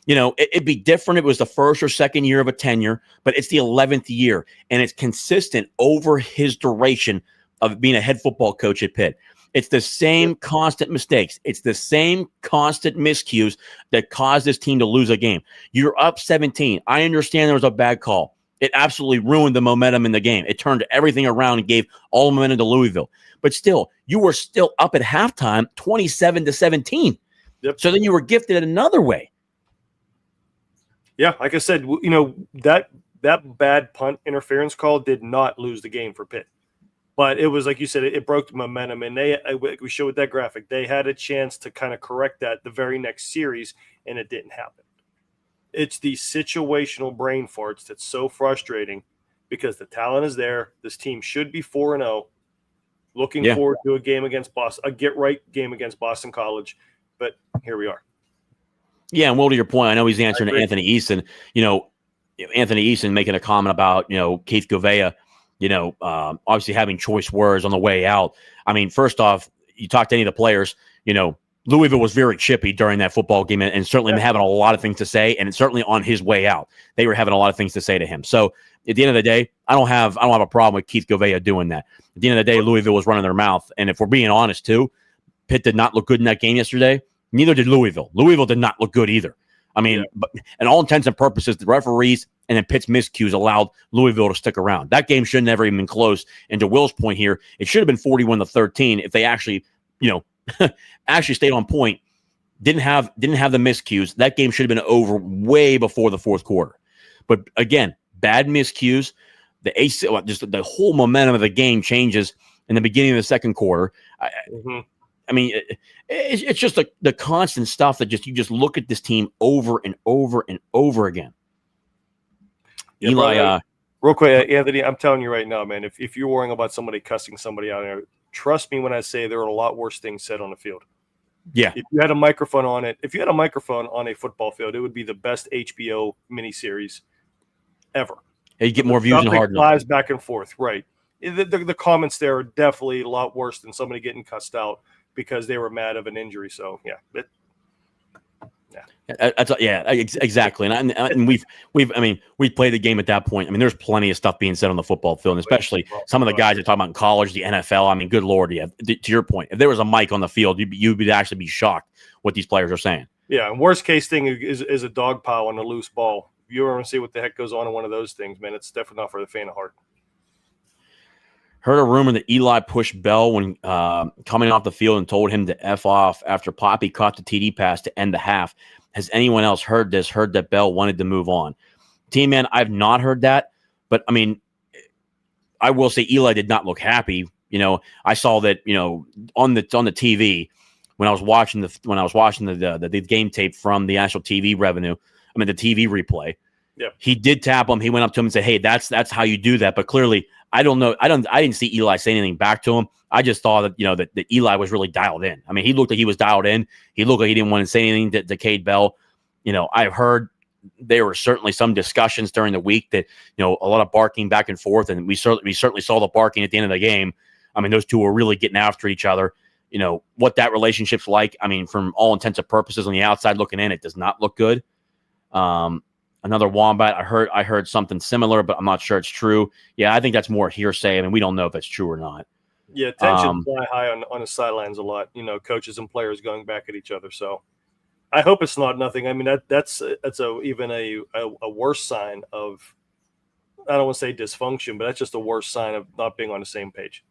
It'd be different if it was the first or second year of a tenure, but it's the 11th year, and it's consistent over his duration of being a head football coach at Pitt. It's the same constant mistakes. It's the same constant miscues that caused this team to lose a game. You're up 17. I understand there was a bad call. It absolutely ruined the momentum in the game. It turned everything around and gave all momentum to Louisville. But still, you were still up at halftime, 27-17. Yep. So then you were gifted another way. Yeah, like I said, that bad punt interference call did not lose the game for Pitt. But it was, like you said, it broke the momentum. And we showed that graphic. They had a chance to kind of correct that the very next series, and it didn't happen. It's the situational brain farts that's so frustrating because the talent is there. This team should be 4-0. Looking forward to a game against Boston, a get-right game against Boston College. But here we are. Yeah, and Will, to your point, I know he's answering to Anthony Easton. Anthony Easton making a comment about, Keith Govea, obviously having choice words on the way out. I mean, first off, you talk to any of the players, Louisville was very chippy during that football game and certainly having a lot of things to say, and certainly on his way out, they were having a lot of things to say to him. So at the end of the day, I don't have a problem with Keith Govea doing that. At the end of the day, Louisville was running their mouth. And if we're being honest too, Pitt did not look good in that game yesterday. Neither did Louisville. Louisville did not look good either. I mean, but in all intents and purposes, the referees and then Pitt's miscues allowed Louisville to stick around. That game should never even been close. And to Will's point here, it should have been 41-13 if they actually, actually stayed on point. Didn't have the miscues. That game should have been over way before the fourth quarter. But again, bad miscues. Just the whole momentum of the game changes in the beginning of the second quarter. I mean, it's just the constant stuff that you just look at this team over and over and over again. Yeah, Eli, real quick, Anthony, I'm telling you right now, man, if you're worrying about somebody cussing somebody out there, trust me when I say there are a lot worse things said on the field. Yeah. If you had a microphone on a football field, it would be the best HBO miniseries ever. You get more views than Hard Knocks. Flies back and forth, right? The comments there are definitely a lot worse than somebody getting cussed out because they were mad of an injury. So exactly. And we've played the game at that point. I mean, there's plenty of stuff being said on the football field, and especially some of the guys that talk about in college, the NFL. I mean, good Lord, yeah. To your point, if there was a mic on the field, you'd actually be shocked what these players are saying. Yeah, and worst case thing is a dog pile on a loose ball. If you ever want to see what the heck goes on in one of those things, man, it's definitely not for the faint of heart. Heard a rumor that Eli pushed Bell when coming off the field and told him to F off after Poppy caught the TD pass to end the half. Has anyone else heard this? Heard that Bell wanted to move on? Team man, I've not heard that, but I mean, I will say Eli did not look happy. You know, I saw that, you know, on the TV when I was watching the game tape from the actual TV revenue. I mean, the TV replay. Yeah, he did tap him. He went up to him and said, "Hey, that's how you do that." But clearly, I don't know. I didn't see Eli say anything back to him. I just thought that, you know, that Eli was really dialed in. I mean, he looked like he was dialed in. He looked like he didn't want to say anything to Cade Bell. You know, I've heard there were certainly some discussions during the week that, you know, a lot of barking back and forth, and we certainly saw the barking at the end of the game. I mean, those two were really getting after each other. You know, what that relationship's like, I mean, from all intents and purposes on the outside looking in, it does not look good. Another Wombat, I heard something similar, but I'm not sure it's true. Yeah, I think that's more hearsay. I mean, we don't know if it's true or not. Yeah, tensions fly high on the sidelines a lot. You know, coaches and players going back at each other. So I hope it's not nothing. I mean, that's even a worse sign of, I don't want to say dysfunction, but that's just a worse sign of not being on the same page.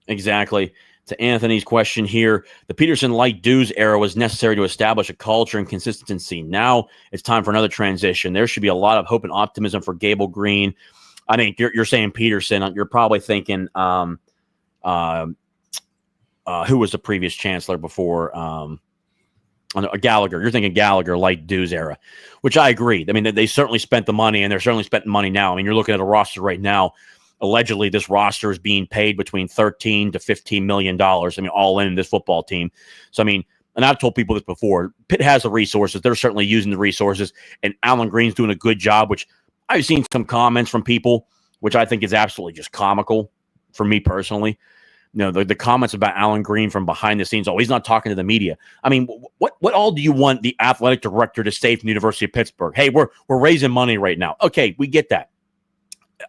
Exactly. To Anthony's question here, the Peterson light dues era was necessary to establish a culture and consistency. Now it's time for another transition. There should be a lot of hope and optimism for Gable Green. I think you're saying Peterson. You're probably thinking who was the previous chancellor before Gallagher. You're thinking Gallagher light dues era, which I agree. I mean, they certainly spent the money, and they're certainly spending money now. I mean, you're looking at a roster right now. Allegedly, this roster is being paid between $13 to $15 million. I mean, all in this football team. So, I mean, and I've told people this before, Pitt has the resources. They're certainly using the resources, and Alan Green's doing a good job, which I've seen some comments from people, which I think is absolutely just comical for me personally. You know, the comments about Alan Green from behind the scenes, oh, he's not talking to the media. I mean, what all do you want the athletic director to say from the University of Pittsburgh? Hey, we're raising money right now. Okay, we get that.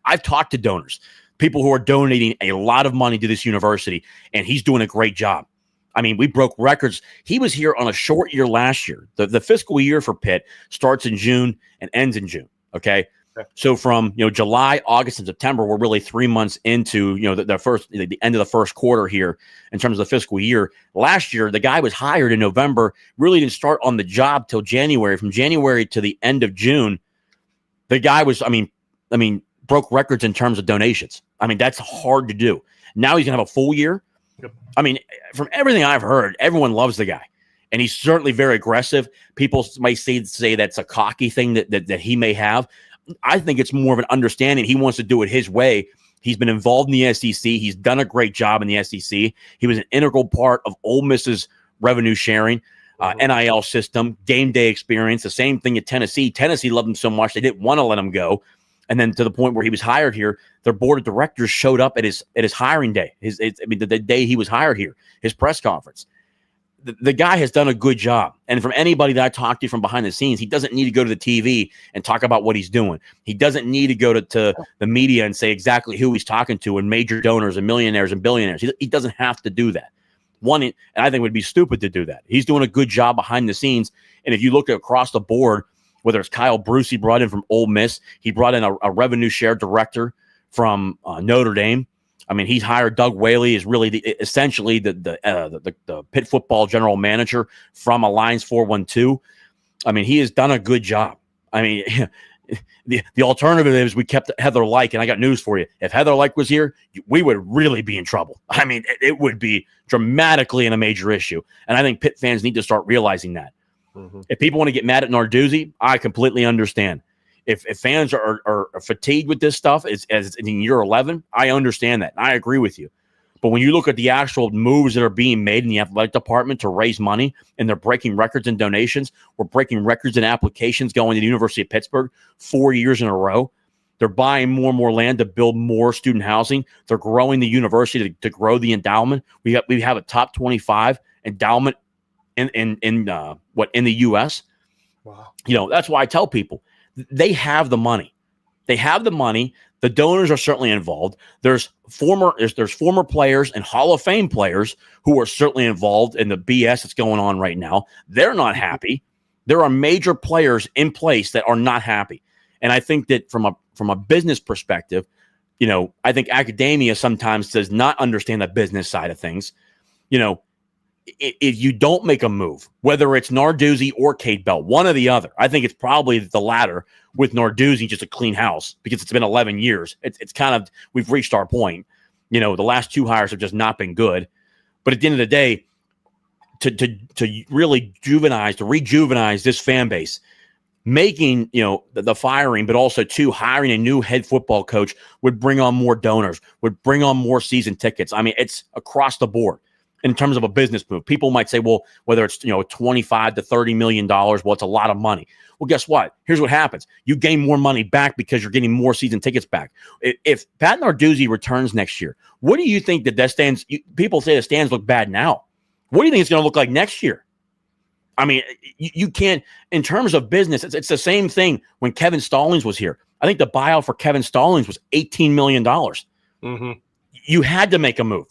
I've talked to donors, people who are donating a lot of money to this university, and he's doing a great job. I mean, we broke records. He was here on a short year last year. The fiscal year for Pitt starts in June and ends in June. Okay. So from, you know, July, August, and September, we're really 3 months into, you know, the end of the first quarter here in terms of the fiscal year. Last year, the guy was hired in November, really didn't start on the job till January. From January to the end of June, the guy was, I mean, broke records in terms of donations. I mean, that's hard to do. Now he's going to have a full year. Yep. I mean, from everything I've heard, everyone loves the guy. And he's certainly very aggressive. People might say that's a cocky thing that he may have. I think it's more of an understanding. He wants to do it his way. He's been involved in the SEC. He's done a great job in the SEC. He was an integral part of Ole Miss's revenue sharing, NIL system, game day experience. The same thing at Tennessee. Tennessee loved him so much they didn't want to let him go. And then to the point where he was hired here, their board of directors showed up at his hiring day. The day he was hired here, his press conference. The guy has done a good job. And from anybody that I talked to from behind the scenes, he doesn't need to go to the TV and talk about what he's doing. He doesn't need to go to the media and say exactly who he's talking to and major donors and millionaires and billionaires. He doesn't have to do that. And I think it would be stupid to do that. He's doing a good job behind the scenes. And if you look across the board, whether it's Kyle Bruce, he brought in from Ole Miss. He brought in a revenue share director from Notre Dame. I mean, he's hired Doug Whaley, is really essentially the Pitt football general manager from Alliance 412. I mean, he has done a good job. I mean, the alternative is we kept Heather Lyke, and I got news for you. If Heather Lyke was here, we would really be in trouble. I mean, it would be dramatically in a major issue. And I think Pitt fans need to start realizing that. Mm-hmm. If people want to get mad at Narduzzi, I completely understand. If fans are fatigued with this stuff as in year 11, I understand that. I agree with you. But when you look at the actual moves that are being made in the athletic department to raise money, and they're breaking records in donations, we're breaking records in applications going to the University of Pittsburgh 4 years in a row. They're buying more and more land to build more student housing. They're growing the university to grow the endowment. We have a top 25 endowment in the U.S. Wow. That's why I tell people they have the money. They have the money. The donors are certainly involved. There's former players and Hall of Fame players who are certainly involved in the BS that's going on right now. They're not happy. There are major players in place that are not happy. And I think that from a business perspective, I think academia sometimes does not understand the business side of things. If you don't make a move, whether it's Narduzzi or Kate Bell, one or the other, I think it's probably the latter with Narduzzi, just a clean house because it's been 11 years. It's kind of, we've reached our point. The last two hires have just not been good. But at the end of the day, to really rejuvenate this fan base, making, the firing, but also hiring a new head football coach would bring on more donors, would bring on more season tickets. I mean, it's across the board. In terms of a business move, people might say, well, whether it's $25 to $30 million, well, it's a lot of money. Well, guess what? Here's what happens: you gain more money back because you're getting more season tickets back. If Pat Narduzzi returns next year, what do you think that stands? People say the stands look bad now. What do you think it's going to look like next year? I mean, you can't. In terms of business, it's the same thing when Kevin Stallings was here. I think the buyout for Kevin Stallings was $18 million. Mm-hmm. You had to make a move.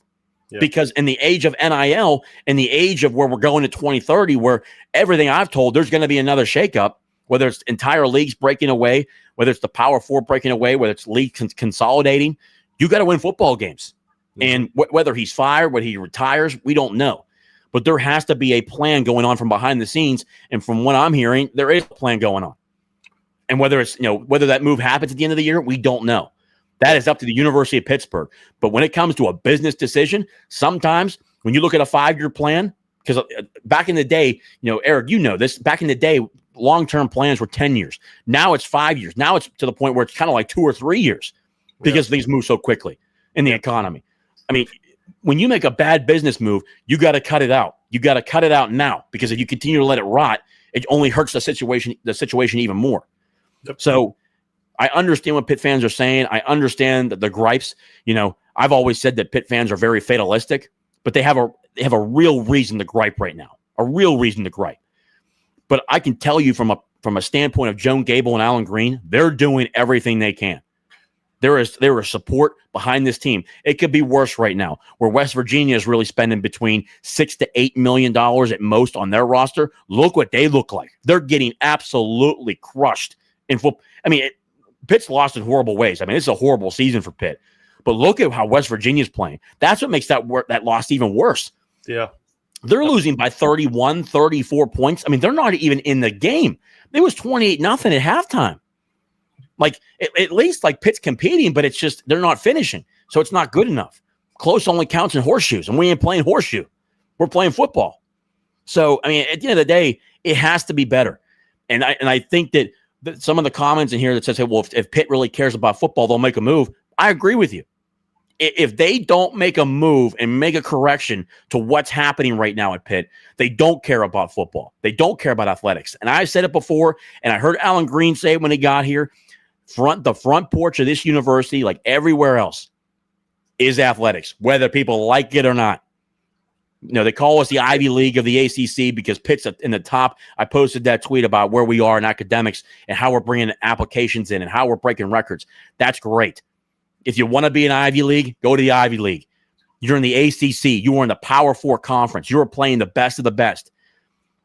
Yeah. Because in the age of NIL, in the age of where we're going to 2030, where everything I've told, there's going to be another shakeup, whether it's entire leagues breaking away, whether it's the Power Four breaking away, whether it's league consolidating, you got to win football games. Mm-hmm. And whether he's fired, whether he retires, we don't know. But there has to be a plan going on from behind the scenes. And from what I'm hearing, there is a plan going on. And whether it's, whether that move happens at the end of the year, we don't know. That is up to the University of Pittsburgh. But when it comes to a business decision, sometimes when you look at a 5-year plan, because back in the day, Eric, this, back in the day, long-term plans were 10 years. Now it's 5 years. Now it's to the point where it's kind of like 2 or 3 years because things move so quickly in the economy. I mean, when you make a bad business move, you got to cut it out. You got to cut it out now, because if you continue to let it rot, it only hurts the situation even more. Yep. So I understand what Pitt fans are saying. I understand the gripes. I've always said that Pitt fans are very fatalistic, but they have a real reason to gripe right now. A real reason to gripe. But I can tell you from a standpoint of Joan Gable and Alan Green, they're doing everything they can. There is support behind this team. It could be worse right now, where West Virginia is really spending between $6 to $8 million at most on their roster. Look what they look like. They're getting absolutely crushed in football. I mean, Pitt's lost in horrible ways. I mean, it's a horrible season for Pitt. But look at how West Virginia's playing. That's what makes that loss even worse. Yeah. They're losing by 31, 34 points. I mean, they're not even in the game. It was 28-0 at halftime. Like, at least, like, Pitt's competing, but it's just they're not finishing. So it's not good enough. Close only counts in horseshoes, and we ain't playing horseshoe. We're playing football. So, I mean, at the end of the day, it has to be better. And I think that some of the comments in here that says, hey, well, if Pitt really cares about football, they'll make a move. I agree with you. If they don't make a move and make a correction to what's happening right now at Pitt, they don't care about football. They don't care about athletics. And I said it before, and I heard Alan Green say it when he got here, the front porch of this university, like everywhere else, is athletics, whether people like it or not. They call us the Ivy League of the ACC because Pitt's in the top. I posted that tweet about where we are in academics and how we're bringing applications in and how we're breaking records. That's great. If you want to be an Ivy League, go to the Ivy League. You're in the ACC. You are in the Power Four conference. You're playing the best of the best.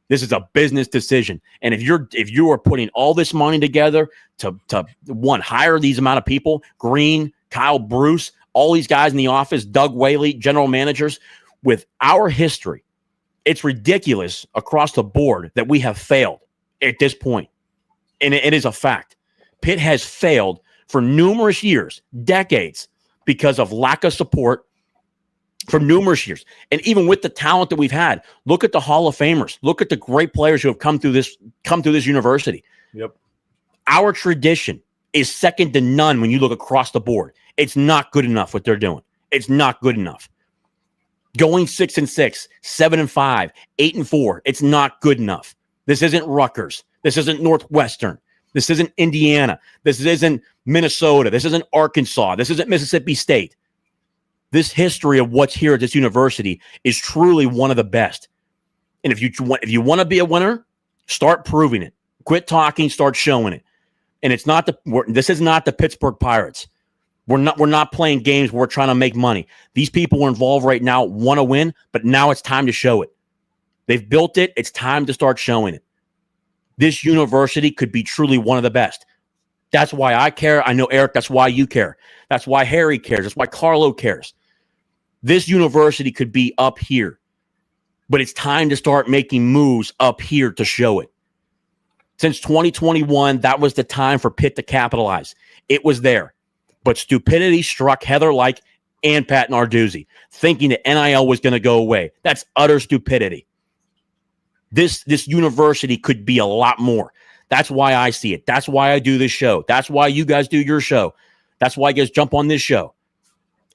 This is a business decision. And if you are putting all this money together to hire these amount of people, Green, Kyle Bruce, all these guys in the office, Doug Whaley, general managers, with our history, it's ridiculous across the board that we have failed at this point. And it is a fact. Pitt has failed for numerous years, decades, because of lack of support for numerous years. And even with the talent that we've had, look at the Hall of Famers. Look at the great players who have come through this university. Yep. Our tradition is second to none when you look across the board. It's not good enough what they're doing. It's not good enough. Going 6-6, 7-5, 8-4, it's not good enough. This isn't Rutgers. This isn't Northwestern. This isn't Indiana. This isn't Minnesota. This isn't Arkansas. This isn't Mississippi State. This history of what's here at this university is truly one of the best. And if you want to be a winner, start proving it. Quit talking, start showing it. And this is not the Pittsburgh Pirates. We're not playing games where we're trying to make money. These people are involved right now, want to win, but now it's time to show it. They've built it. It's time to start showing it. This university could be truly one of the best. That's why I care. I know, Eric, that's why you care. That's why Harry cares. That's why Carlo cares. This university could be up here, but it's time to start making moves up here to show it. Since 2021, that was the time for Pitt to capitalize. It was there. But stupidity struck Heather Lyke and Pat Narduzzi, thinking that NIL was going to go away. That's utter stupidity. This university could be a lot more. That's why I see it. That's why I do this show. That's why you guys do your show. That's why you guys jump on this show.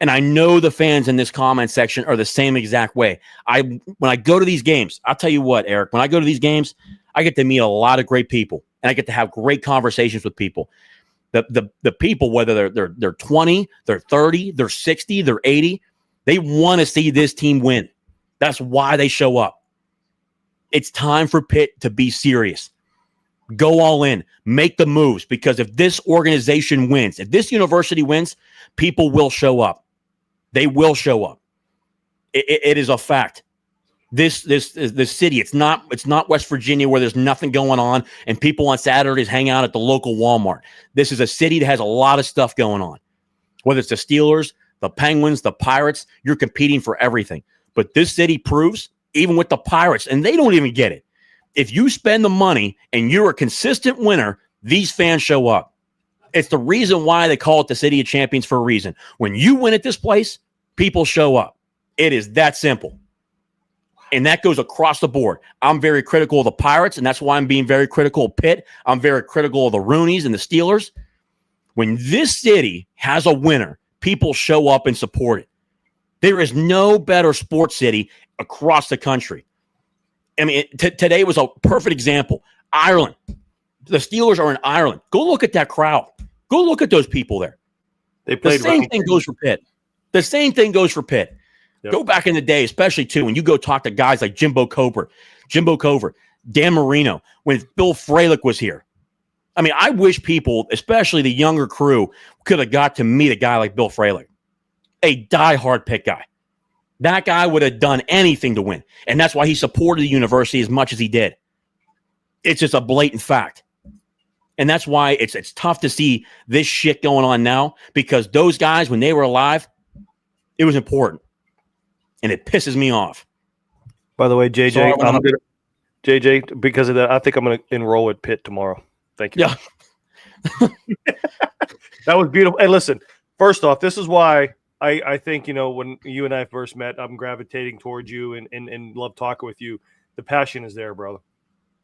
And I know the fans in this comment section are the same exact way. When I go to these games, I'll tell you what, Eric, when I go to these games, I get to meet a lot of great people, and I get to have great conversations with people. The people, whether they're 20, they're 30, they're 60, they're 80, they want to see this team win. That's why they show up. It's time for Pitt to be serious. Go all in. Make the moves, because if this organization wins, if this university wins, people will show up. They will show up. It is a fact. This city, it's not West Virginia where there's nothing going on and people on Saturdays hang out at the local Walmart. This is a city that has a lot of stuff going on. Whether it's the Steelers, the Penguins, the Pirates, you're competing for everything. But this city proves, even with the Pirates, and they don't even get it, if you spend the money and you're a consistent winner, these fans show up. It's the reason why they call it the City of Champions for a reason. When you win at this place, people show up. It is that simple. And that goes across the board. I'm very critical of the Pirates, and that's why I'm being very critical of Pitt. I'm very critical of the Rooneys and the Steelers. When this city has a winner, people show up and support it. There is no better sports city across the country. I mean, today was a perfect example. Ireland. The Steelers are in Ireland. Go look at that crowd. Go look at those people there. They played. The same thing goes for Pitt. The same thing goes for Pitt. Yep. Go back in the day, especially too, when you go talk to guys like Jimbo Cover, Dan Marino, when Bill Fralick was here. I mean, I wish people, especially the younger crew, could have got to meet a guy like Bill Fralick, a diehard Pitt guy. That guy would have done anything to win, and that's why he supported the university as much as he did. It's just a blatant fact. And that's why it's tough to see this shit going on now, because those guys, when they were alive, it was important. And it pisses me off. By the way, JJ, JJ, because of that, I think I'm going to enroll at Pitt tomorrow. Thank you. Yeah. That was beautiful. And listen, first off, this is why I think, when you and I first met, I'm gravitating towards you and love talking with you. The passion is there, brother.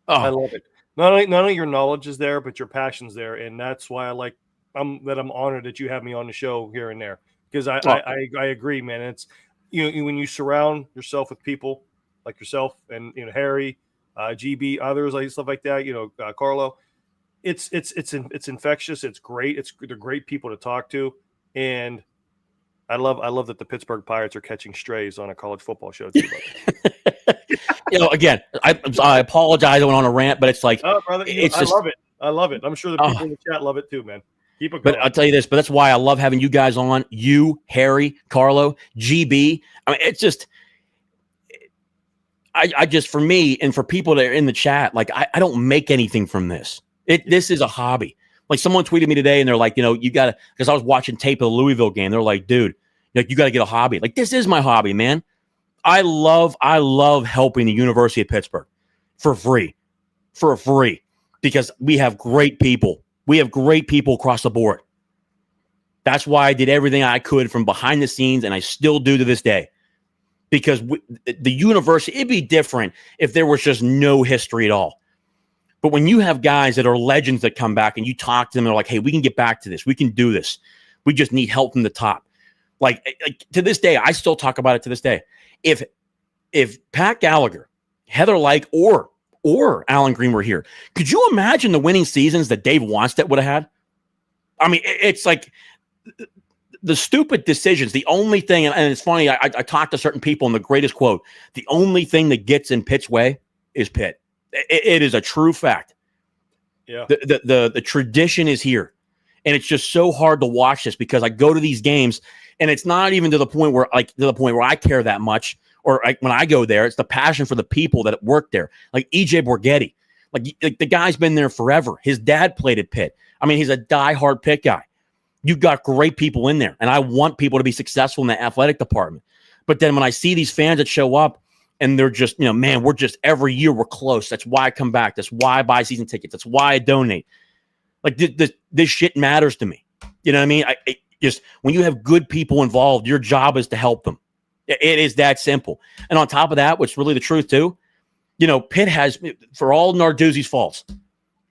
Oh. I love it. Not only your knowledge is there, but your passion's there. And that's why I'm honored that you have me on the show here and there, because I agree, man. It's, when you surround yourself with people like yourself and Harry, GB, others like stuff like that, Carlo, it's infectious. It's great. They're great people to talk to, and I love that the Pittsburgh Pirates are catching strays on a college football show too. Again, I apologize. I went on a rant, but it's like, brother, I love it. I'm sure the people in the chat love it too, man. Keep it going. But I'll tell you this, but that's why I love having you guys on. You, Harry, Carlo, GB. I mean, it's just, I just, for me and for people that are in the chat, like, I don't make anything from this. This is a hobby. Like, someone tweeted me today and they're like, you got to, because I was watching tape of the Louisville game. They're like, dude, you got to get a hobby. Like, this is my hobby, man. I love helping the University of Pittsburgh for free, because we have great people. We have great people across the board. That's why I did everything I could from behind the scenes, and I still do to this day. Because the university, it'd be different if there was just no history at all. But when you have guys that are legends that come back and you talk to them, they're like, hey, we can get back to this. We can do this. We just need help from the top. Like to this day, I still talk about it to this day. If Pat Gallagher, Heather Lyke, or Alan Green were here, could you imagine the winning seasons that Dave Wannstedt would have had? I mean, it's like the stupid decisions. The only thing, and it's funny, I talked to certain people, and the greatest quote, the only thing that gets in Pitt's way is Pitt. It is a true fact. Yeah. The tradition is here. And it's just so hard to watch this because I go to these games and it's not even to the point where I care that much, or when I go there, it's the passion for the people that work there. Like EJ Borghetti, like the guy's been there forever. His dad played at Pitt. I mean, he's a diehard Pitt guy. You've got great people in there, and I want people to be successful in the athletic department. But then when I see these fans that show up and they're just, man, we're just every year we're close. That's why I come back. That's why I buy season tickets. That's why I donate. Like this shit matters to me. You know what I mean? Just when you have good people involved, your job is to help them. It is that simple. And on top of that, what's really the truth too, Pitt has, for all Narduzzi's faults,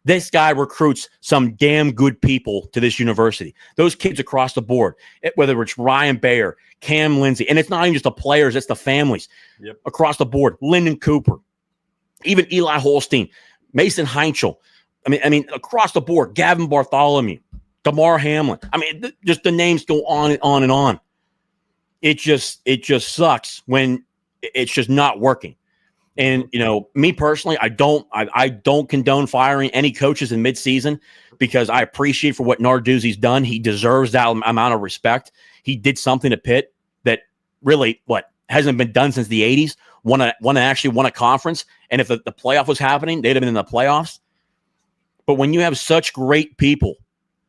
this guy recruits some damn good people to this university. Those kids across the board, whether it's Ryan Bayer, Cam Lindsay, and it's not even just the players, it's the families across the board. Lyndon Cooper, even Eli Holstein, Mason Heinchel. I mean, across the board, Gavin Bartholomew, Damar Hamlin. I mean, just the names go on and on and on. It just sucks when it's just not working. And me personally, I don't condone firing any coaches in midseason because I appreciate for what Narduzzi's done. He deserves that amount of respect. He did something to Pitt that really hasn't been done since the 80s. Actually won a conference, and if the playoff was happening, they'd have been in the playoffs. But when you have such great people,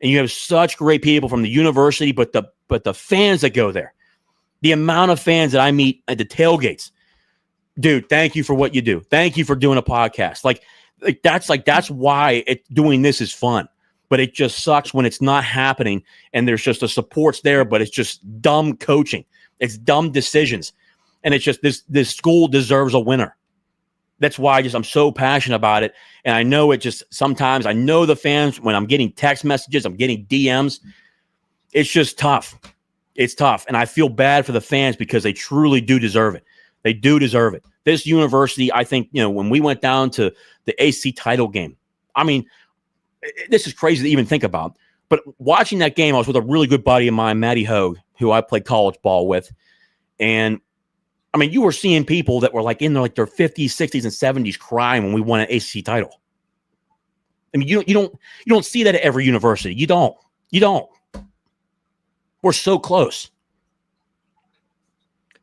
and you have such great people from the university, but the fans that go there, the amount of fans that I meet at the tailgates, dude, thank you for what you do. Thank you for doing a podcast. That's why doing this is fun. But it just sucks when it's not happening and there's just the support's there, but it's just dumb coaching. It's dumb decisions. And it's just this school deserves a winner. That's why I'm so passionate about it. And I know sometimes I know the fans, when I'm getting text messages, I'm getting DMs. It's just tough. It's tough. And I feel bad for the fans because they truly do deserve it. They do deserve it. This university, I think, when we went down to the AC title game, I mean, this is crazy to even think about. But watching that game, I was with a really good buddy of mine, Matty Hogue, who I played college ball with. And I mean, you were seeing people that were in their 50s, 60s, and 70s crying when we won an ACC title. I mean, you don't see that at every university. You don't. We're so close.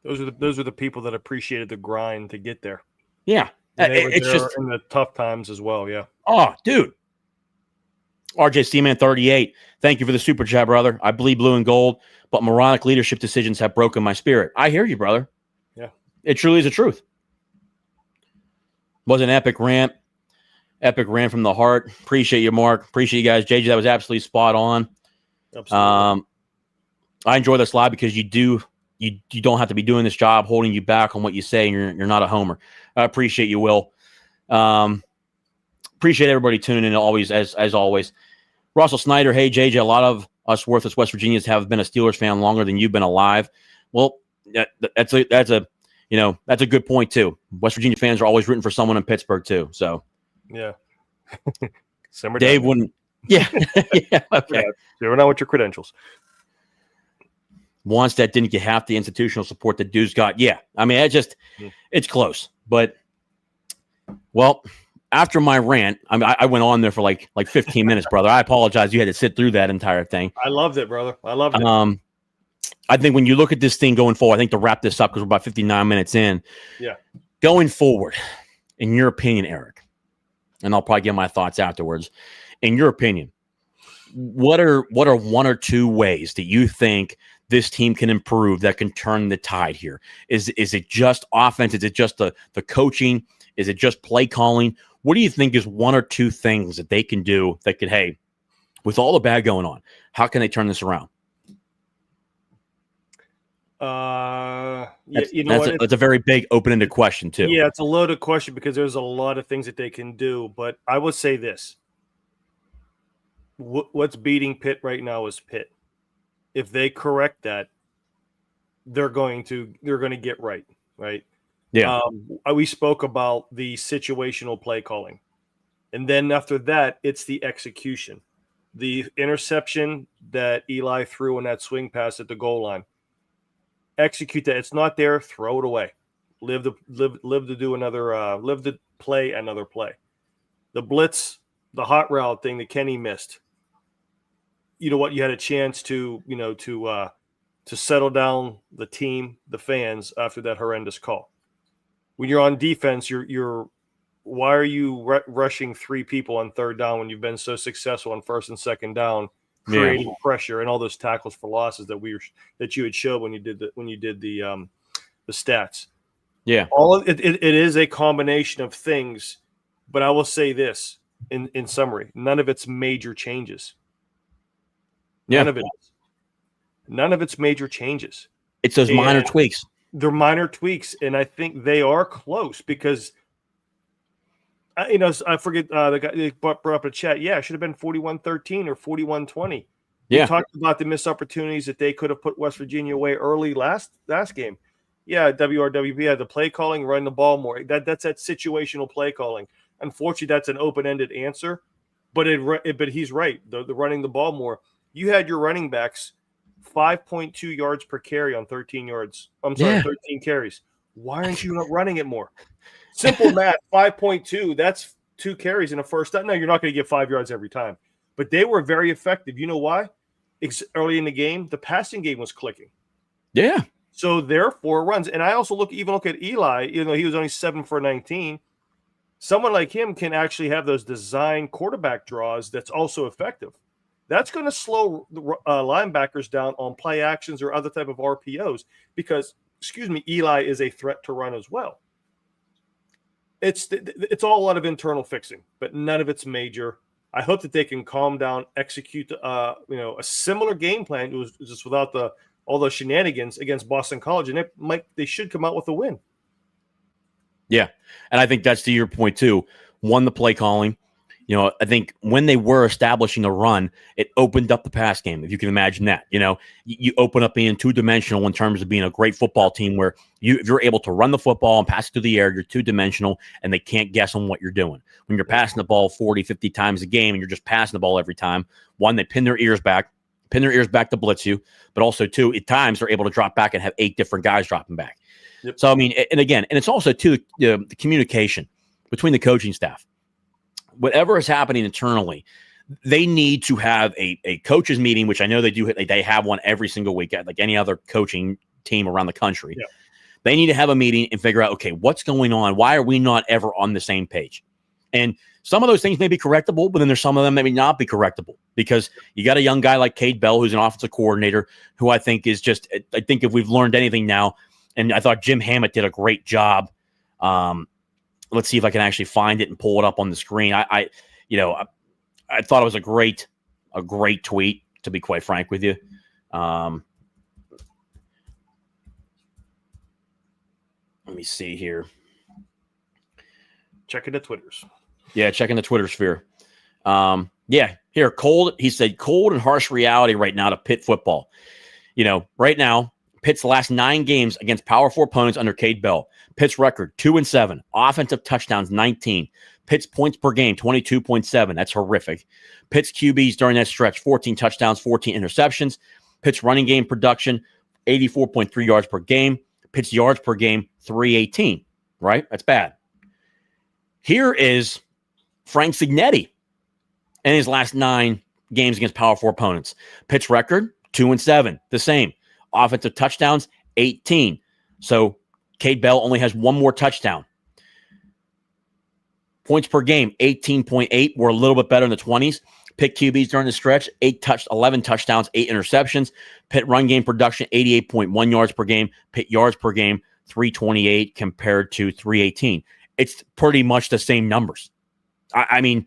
Those are the people that appreciated the grind to get there. Yeah, it's just in the tough times as well. Yeah. Oh, dude. RJ Seaman 38. Thank you for the super chat, brother. I bleed blue and gold, but moronic leadership decisions have broken my spirit. I hear you, brother. Yeah. It truly is the truth. Was an epic rant. Epic rant from the heart. Appreciate you, Mark. Appreciate you guys. JJ, that was absolutely spot on. Absolutely. I enjoy this live because you don't have to be doing this job holding you back on what you say, and you're not a homer. I appreciate you, Will. Appreciate everybody tuning in always, as always. Russell Snyder, hey, JJ, a lot of us worthless West Virginians have been a Steelers fan longer than you've been alive. Well, that's a good point too. West Virginia fans are always rooting for someone in Pittsburgh too. So yeah, Dave wouldn't. Yeah, yeah. Okay. You're not with your credentials. Wannstedt didn't get half the institutional support that dudes got. Yeah, I mean, it's close. But well, after my rant, I went on there for like 15 minutes, brother. I apologize. You had to sit through that entire thing. I loved it, brother. I loved it. I think when you look at this thing going forward, I think to wrap this up because we're about 59 minutes in. Yeah. Going forward, in your opinion, Eric, and I'll probably get my thoughts afterwards. In your opinion, what are one or two ways that you think this team can improve that can turn the tide here? Is it just offense? Is it just the coaching? Is it just play calling? What do you think is one or two things that they can do that could, hey, With all the bad going on, how can they turn this around? That's a very big open-ended question too. Yeah, it's a loaded question because there's a lot of things that they can do. But I would say this: what's beating Pitt right now is Pitt. If they correct that, they're going to get right. Yeah. We spoke about the situational play calling, and then after that, it's the execution. The interception that Eli threw in that swing pass at the goal line. Execute that. It's not there. Throw it away. Live to do another. Live to play another play. The blitz, the hot route thing that Kenny missed. You know what? You had a chance to settle down the team, the fans after that horrendous call. When you're on defense, why are you rushing 3 people on third down when you've been so successful on first and second down, creating pressure and all those tackles for losses that you had showed when you did the stats. Yeah, all of it is a combination of things, but I will say this in summary: none of it's major changes. Yeah. None of it's major changes. It's those minor tweaks. They're minor tweaks, and I think they are close because, I forget the guy they brought up a chat. Yeah, it should have been 41-13 or 41-20. Yeah. We talked about the missed opportunities that they could have put West Virginia away early last game. Yeah, WRWP had the play calling, run the ball more. That's that situational play calling. Unfortunately, that's an open-ended answer, but he's right. The running the ball more. You had your running backs 5.2 yards per carry on 13 yards. 13 carries. Why aren't you not running it more? Simple math, 5.2. That's 2 carries in a first down. No, you're not going to get 5 yards every time. But they were very effective. You know why? Early in the game, the passing game was clicking. Yeah. So therefore runs. And I also look at Eli, he was only 7 for 19. Someone like him can actually have those design quarterback draws that's also effective. That's going to slow the linebackers down on play actions or other type of RPOs because, Eli is a threat to run as well. It's all a lot of internal fixing, but none of it's major. I hope that they can calm down, execute a similar game plan. It was just without all those shenanigans against Boston College, and they should come out with a win. Yeah, and I think that's to your point too. One, the play calling. I think when they were establishing a run, it opened up the pass game, if you can imagine that. You open up being two-dimensional in terms of being a great football team where if you're able to run the football and pass it through the air, you're two-dimensional, and they can't guess on what you're doing. When you're passing the ball 40, 50 times a game and you're just passing the ball every time, one, they pin their ears back to blitz you, but also, two, at times they're able to drop back and have 8 different guys dropping back. Yep. So, and it's also, too, the communication between the coaching staff. Whatever is happening internally, they need to have a coaches meeting, which I know they do. They have one every single week, like any other coaching team around the country. Yeah. They need to have a meeting and figure out, okay, what's going on? Why are we not ever on the same page? And some of those things may be correctable, but then there's some of them that may not be correctable because you got a young guy like Cade Bell, who's an offensive coordinator, who I think is just, I think if we've learned anything now, and I thought Jim Hammett did a great job. Let's see if I can actually find it and pull it up on the screen. I thought it was a great tweet, to be quite frank with you. Let me see here. Checking the Twitters. Yeah, checking the Twitter sphere. Here, cold. He said, cold and harsh reality right now to Pitt football. Right now, Pitt's last 9 games against Power 4 opponents under Cade Bell. Pitt's record, 2-7. Offensive touchdowns, 19. Pitt's points per game, 22.7. That's horrific. Pitt's QBs during that stretch, 14 touchdowns, 14 interceptions. Pitt's running game production, 84.3 yards per game. Pitt's yards per game, 318. Right? That's bad. Here is Frank Signetti in his last 9 games against Power 4 opponents. Pitt's record, 2-7. The same. Offensive touchdowns, 18. So Cade Bell only has 1 more touchdown. Points per game, 18.8. We're a little bit better in the 20s. Pitt QBs during the stretch, 11 touchdowns, 8 interceptions. Pitt run game production, 88.1 yards per game. Pitt yards per game, 328 compared to 318. It's pretty much the same numbers. I mean,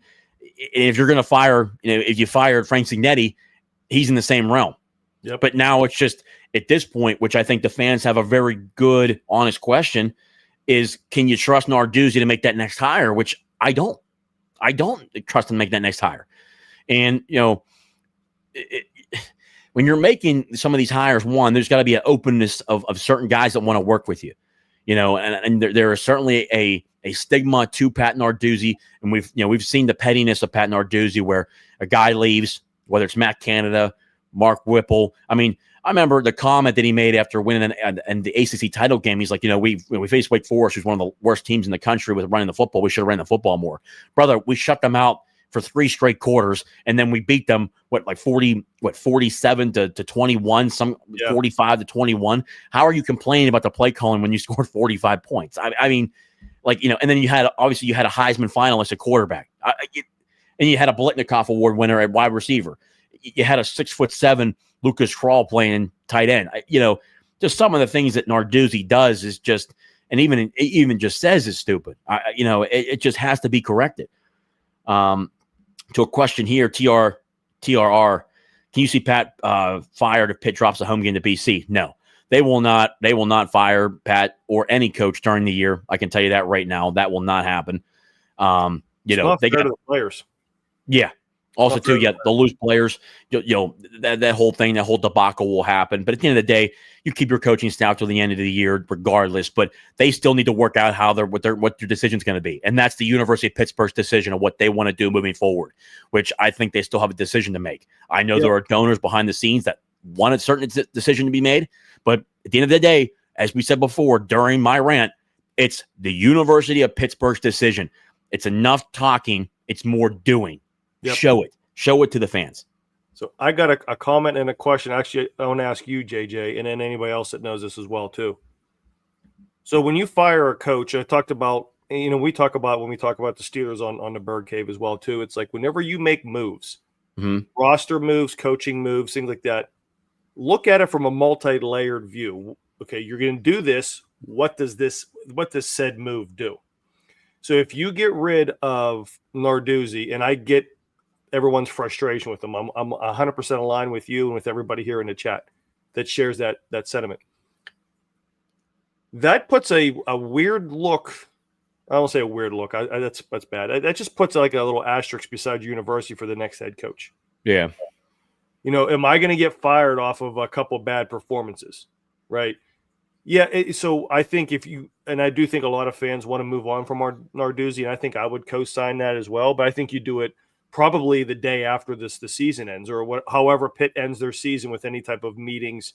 if you're going to fire, if you fired Frank Signetti, he's in the same realm. Yep. But now it's just at this point, which I think the fans have a very good, honest question, is can you trust Narduzzi to make that next hire? Which I don't. I don't trust him to make that next hire. And, when you're making some of these hires, one, there's got to be an openness of certain guys that want to work with you, and there is certainly a stigma to Pat Narduzzi. And we've seen the pettiness of Pat Narduzzi where a guy leaves, whether it's Matt Canada, Mark Whipple. I mean, I remember the comment that he made after winning the ACC title game. He's like, we faced Wake Forest, who's one of the worst teams in the country with running the football. We should have ran the football more. Brother, we shut them out for 3 straight quarters, and then we beat them, 47 to 21, 45 to 21. How are you complaining about the play calling when you scored 45 points? I mean, and then you had a Heisman finalist at quarterback, and you had a Blitnikoff Award winner at wide receiver. You had a 6'7" Lucas Krull playing tight end. Just some of the things that Narduzzi does is just, and even just says is stupid. It just has to be corrected. To a question here, TRR, can you see Pat fired if Pitt drops a home game to BC? No, they will not. They will not fire Pat or any coach during the year. I can tell you that right now. That will not happen. They got the players. Yeah. Also, too, they'll lose players. That whole thing, that whole debacle will happen. But at the end of the day, you keep your coaching staff till the end of the year, regardless. But they still need to work out what their decision's going to be, and that's the University of Pittsburgh's decision of what they want to do moving forward. Which I think they still have a decision to make. I know there are donors behind the scenes that want a certain decision to be made, but at the end of the day, as we said before during my rant, it's the University of Pittsburgh's decision. It's enough talking; it's more doing. Yep. Show it to the fans. So I got a comment and a question. Actually, I want to ask you, JJ, and then anybody else that knows this as well too. So when you fire a coach, I talked about, we talk about when we talk about the Steelers on the Bird Cave as well too. It's like whenever you make moves, roster moves, coaching moves, things like that, look at it from a multi-layered view. Okay, you're going to do this. What does said move do? So if you get rid of Narduzzi, and I get everyone's frustration with them. I'm 100% aligned with you and with everybody here in the chat that shares that sentiment. That puts a weird look. I won't say a weird look. That's bad. That just puts like a little asterisk beside university for the next head coach. Yeah. Am I going to get fired off of a couple bad performances? Right. Yeah. So I think I do think a lot of fans want to move on from Narduzzi, and I think I would co-sign that as well. But I think you do it probably the day after the season ends, or however Pitt ends their season with any type of meetings,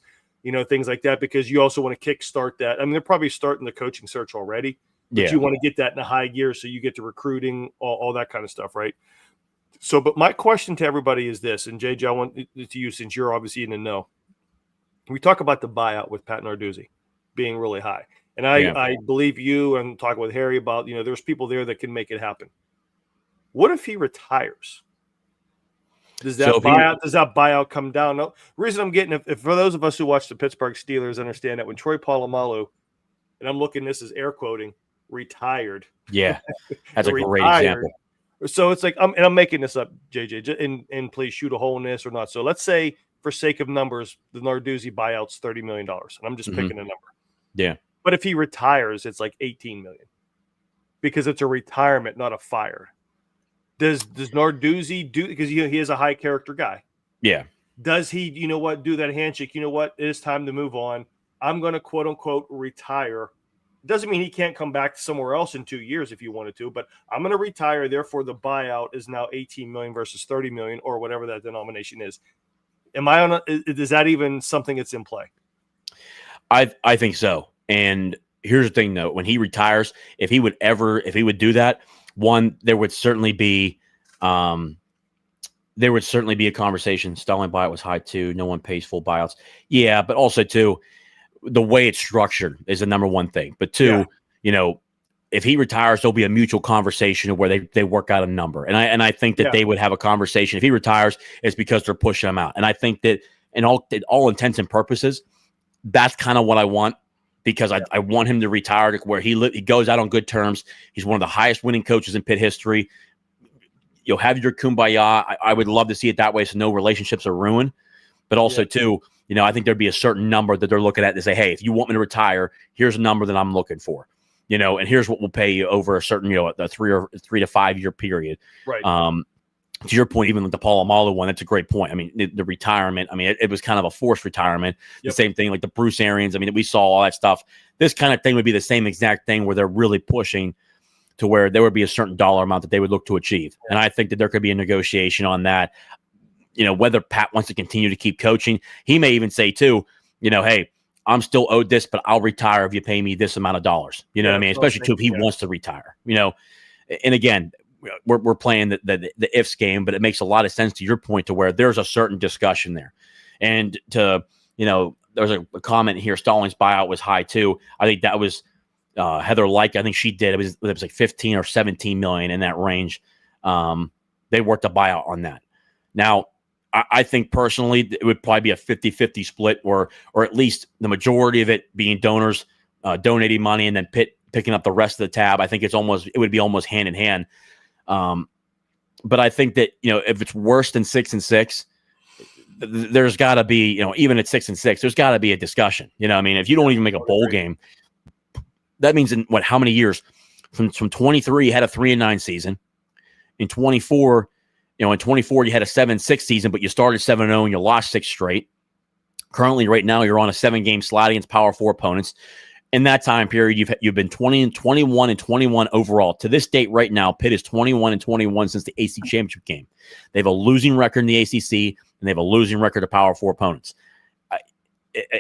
things like that, because you also want to kickstart that. I mean, they're probably starting the coaching search already, but you want to get that in a high gear so you get to recruiting, all that kind of stuff, right? So, but my question to everybody is this, and JJ, I want it to you since you're obviously in the know. We talk about the buyout with Pat Narduzzi being really high, and I believe you, and talking with Harry about, there's people there that can make it happen. What if he retires? Does that buyout come down? No. The reason I'm getting, if for those of us who watch the Pittsburgh Steelers understand that when Troy Polamalu, and I'm looking, this is air quoting, retired. Yeah, that's a great example. So it's like, I'm making this up, JJ, and please shoot a hole in this or not. So let's say, for sake of numbers, the Narduzzi buyout's $30 million, and I'm just picking a number. Yeah. But if he retires, it's like $18 million, because it's a retirement, not a fire. Does Narduzzi do, because he is a high character guy? Yeah. Does he, do that handshake? You know what? It is time to move on. I'm going to quote unquote retire. Doesn't mean he can't come back somewhere else in 2 years if you wanted to, but I'm going to retire. Therefore, the buyout is now $18 million versus $30 million, or whatever that denomination is. Is that even something that's in play? I think so. And here's the thing though, when he retires, if he would do that, one, there would certainly be a conversation. Stalling buyout was high too. No one pays full buyouts. Yeah, but also too, the way it's structured is the number one thing. But two, if he retires, there'll be a mutual conversation where they work out a number. And I think that they would have a conversation. If he retires, it's because they're pushing him out. And I think that in all intents and purposes, that's kind of what I want. Because I want him to retire to where he goes out on good terms. He's one of the highest winning coaches in Pitt history. you'll have your kumbaya. I would love to see it that way, so no relationships are ruined. But also, too, I think there'd be a certain number that they're looking at to say, hey, if you want me to retire, here's a number that I'm looking for. And here's what we'll pay you over a certain, a 3 to 5 year period. Right. To your point, even with the Polamalu one, that's a great point. I mean, the retirement, I mean, it was kind of a forced retirement. The same thing like the Bruce Arians. I mean, we saw all that stuff. This kind of thing would be the same exact thing where they're really pushing to where there would be a certain dollar amount that they would look to achieve. And I think that there could be a negotiation on that. Whether Pat wants to continue to keep coaching, he may even say too, hey, I'm still owed this, but I'll retire if you pay me this amount of dollars. You know what I mean? Especially too if he wants to retire. And again, we're playing the ifs game, but it makes a lot of sense to your point to where there's a certain discussion there. And there's a comment here. Stallings' buyout was high too. I think that was Heather Like. I think she did. It was like 15 or 17 million in that range. They worked a buyout on that. Now, I think personally it would probably be a 50-50 split, or at least the majority of it being donors donating money and then Pitt picking up the rest of the tab. I think it would be almost hand in hand. But I think that, if it's worse than 6-6, there's got to be, even at 6-6, there's got to be a discussion. I mean, if you don't even make a bowl game, that means in how many years? From 23, you had a 3-9 season. In 24, in 24, you had a 7-6 season, but you started 7-0 and you lost 6 straight. Currently, right now, you're on a 7-game slide against Power 4 opponents. In that time period, you've been 21 overall. To this date, right now, Pitt is 21 since the AC Championship game. They have a losing record in the ACC, and they have a losing record to Power 4 opponents.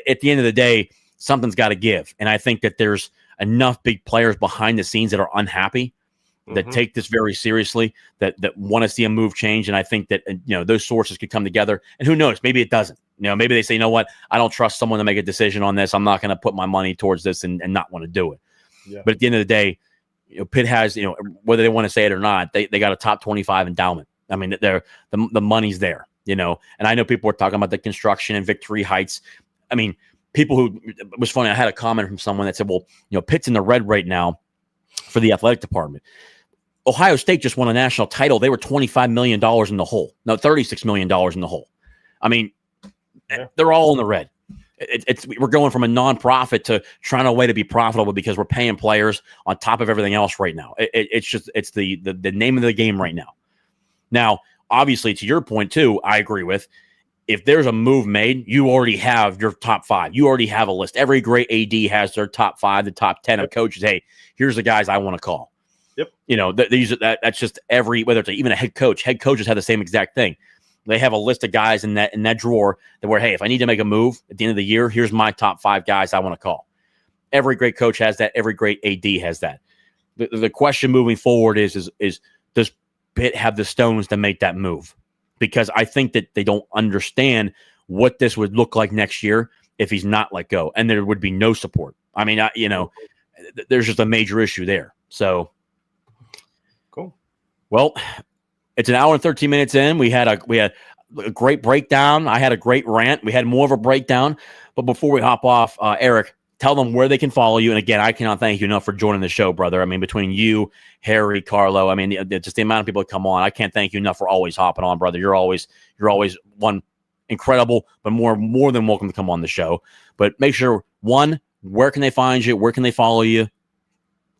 At the end of the day, something's got to give, and I think that there's enough big players behind the scenes that are unhappy, that take this very seriously, that want to see a move change. And I think that, those sources could come together, and who knows, maybe it doesn't. Maybe they say, you know what, I don't trust someone to make a decision on this. I'm not going to put my money towards this and not want to do it. Yeah. But at the end of the day, Pitt has, whether they want to say it or not, they got a top 25 endowment. I mean, the money's there, and I know people are talking about the construction and Victory Heights. I mean, it was funny. I had a comment from someone that said, well, Pitt's in the red right now for the athletic department. Ohio State just won a national title. They were $25 million in the hole. No, $36 million in the hole. I mean, they're all in the red. We're going from a nonprofit to trying a way to be profitable because we're paying players on top of everything else right now. It's the name of the game right now. Now, obviously, to your point too, I agree with. If there's a move made, you already have your top 5. You already have a list. Every great AD has their top 5, the top 10 of coaches. Hey, here's the guys I want to call. Yep. That's just whether it's even a head coach. Head coaches have the same exact thing. They have a list of guys in that drawer that where, hey, if I need to make a move at the end of the year, here's my top 5 guys I want to call. Every great coach has that. Every great AD has that. The question moving forward is does Pitt have the stones to make that move? Because I think that they don't understand what this would look like next year if he's not let go, and there would be no support. I mean, there's just a major issue there. So, cool. Well, it's an hour and 13 minutes in. We had a great breakdown. I had a great rant. We had more of a breakdown. But before we hop off, Eric, tell them where they can follow you. And again, I cannot thank you enough for joining the show, brother. I mean, between you, Harry, Carlo, I mean, just the amount of people that come on, I can't thank you enough for always hopping on, brother. You're always one incredible, but more than welcome to come on the show. But make sure, one, where can they find you? Where can they follow you?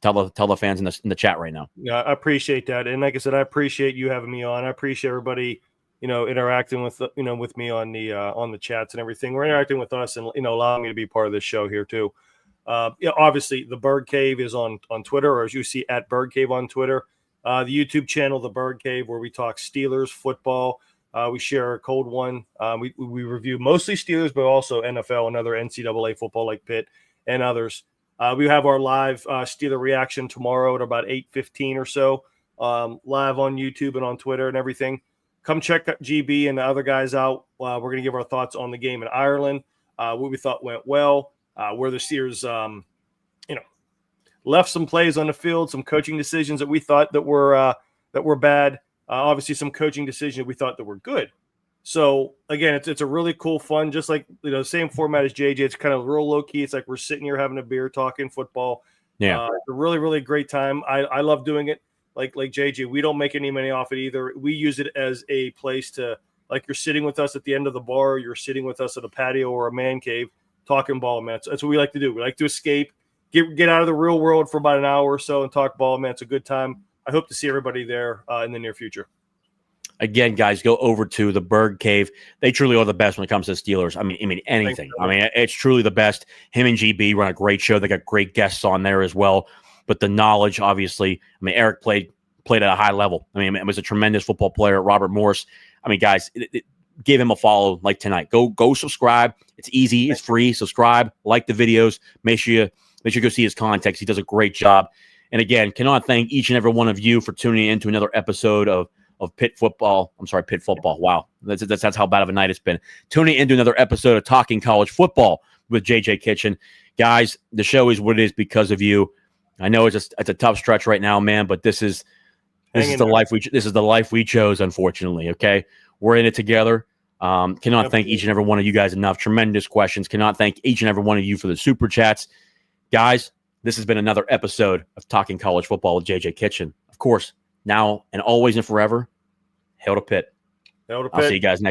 Tell the fans in the chat right now. Yeah, I appreciate that. And like I said, I appreciate you having me on. I appreciate everybody, interacting with with me on the chats and everything. We're interacting with us and allowing me to be part of this show here too. Obviously the Bird Cave is on Twitter, or as you see at Bird Cave on Twitter. The YouTube channel, the Bird Cave, where we talk Steelers football. We share a cold one. We review mostly Steelers, but also NFL and other NCAA football like Pitt and others. We have our live Steeler reaction tomorrow at about 8:15 or so, live on YouTube and on Twitter and everything. Come check GB and the other guys out. We're going to give our thoughts on the game in Ireland, what we thought went well, where the Steelers, left some plays on the field, some coaching decisions that we thought that were bad. Obviously, some coaching decisions we thought that were good. So again, it's a really cool, fun, just like same format as JJ. It's kind of real low key. It's like we're sitting here having a beer, talking football. Yeah, it's a really, really great time. I love doing it. like JJ, we don't make any money off it either. We use it as a place to, like, you're sitting with us at the end of the bar, you're sitting with us at a patio or a man cave talking ball, man. That's what we like to do. We like to escape, get out of the real world for about an hour or so and talk ball, man. It's a good time. I hope to see everybody there in the near future. Again, guys, go over to the Berg Cave. They truly are the best when it comes to Steelers. I mean anything. I mean, it's truly the best. Him and GB run a great show. They got great guests on there as well. But the knowledge, obviously, I mean, Eric played at a high level. I mean, it was a tremendous football player. Robert Morse. I mean, guys, give him a follow like tonight. Go subscribe. It's easy. It's free. Subscribe. Like the videos. Make sure you go see his context. He does a great job. And again, cannot thank each and every one of you for tuning in to another episode of Pitt football. I'm sorry, Pitt football. Wow. That's how bad of a night it's been. Tuning into another episode of Talking College Football with JJ Kitchen. Guys, the show is what it is because of you. I know it's a tough stretch right now, man, but this is the life we chose, unfortunately. Okay. We're in it together. Cannot thank each and every one of you guys enough. Tremendous questions. Cannot thank each and every one of you for the super chats. Guys, this has been another episode of Talking College Football with JJ Kitchen. Of course, now and always and forever, hail to Pitt. Hail to Pitt. I'll see you guys next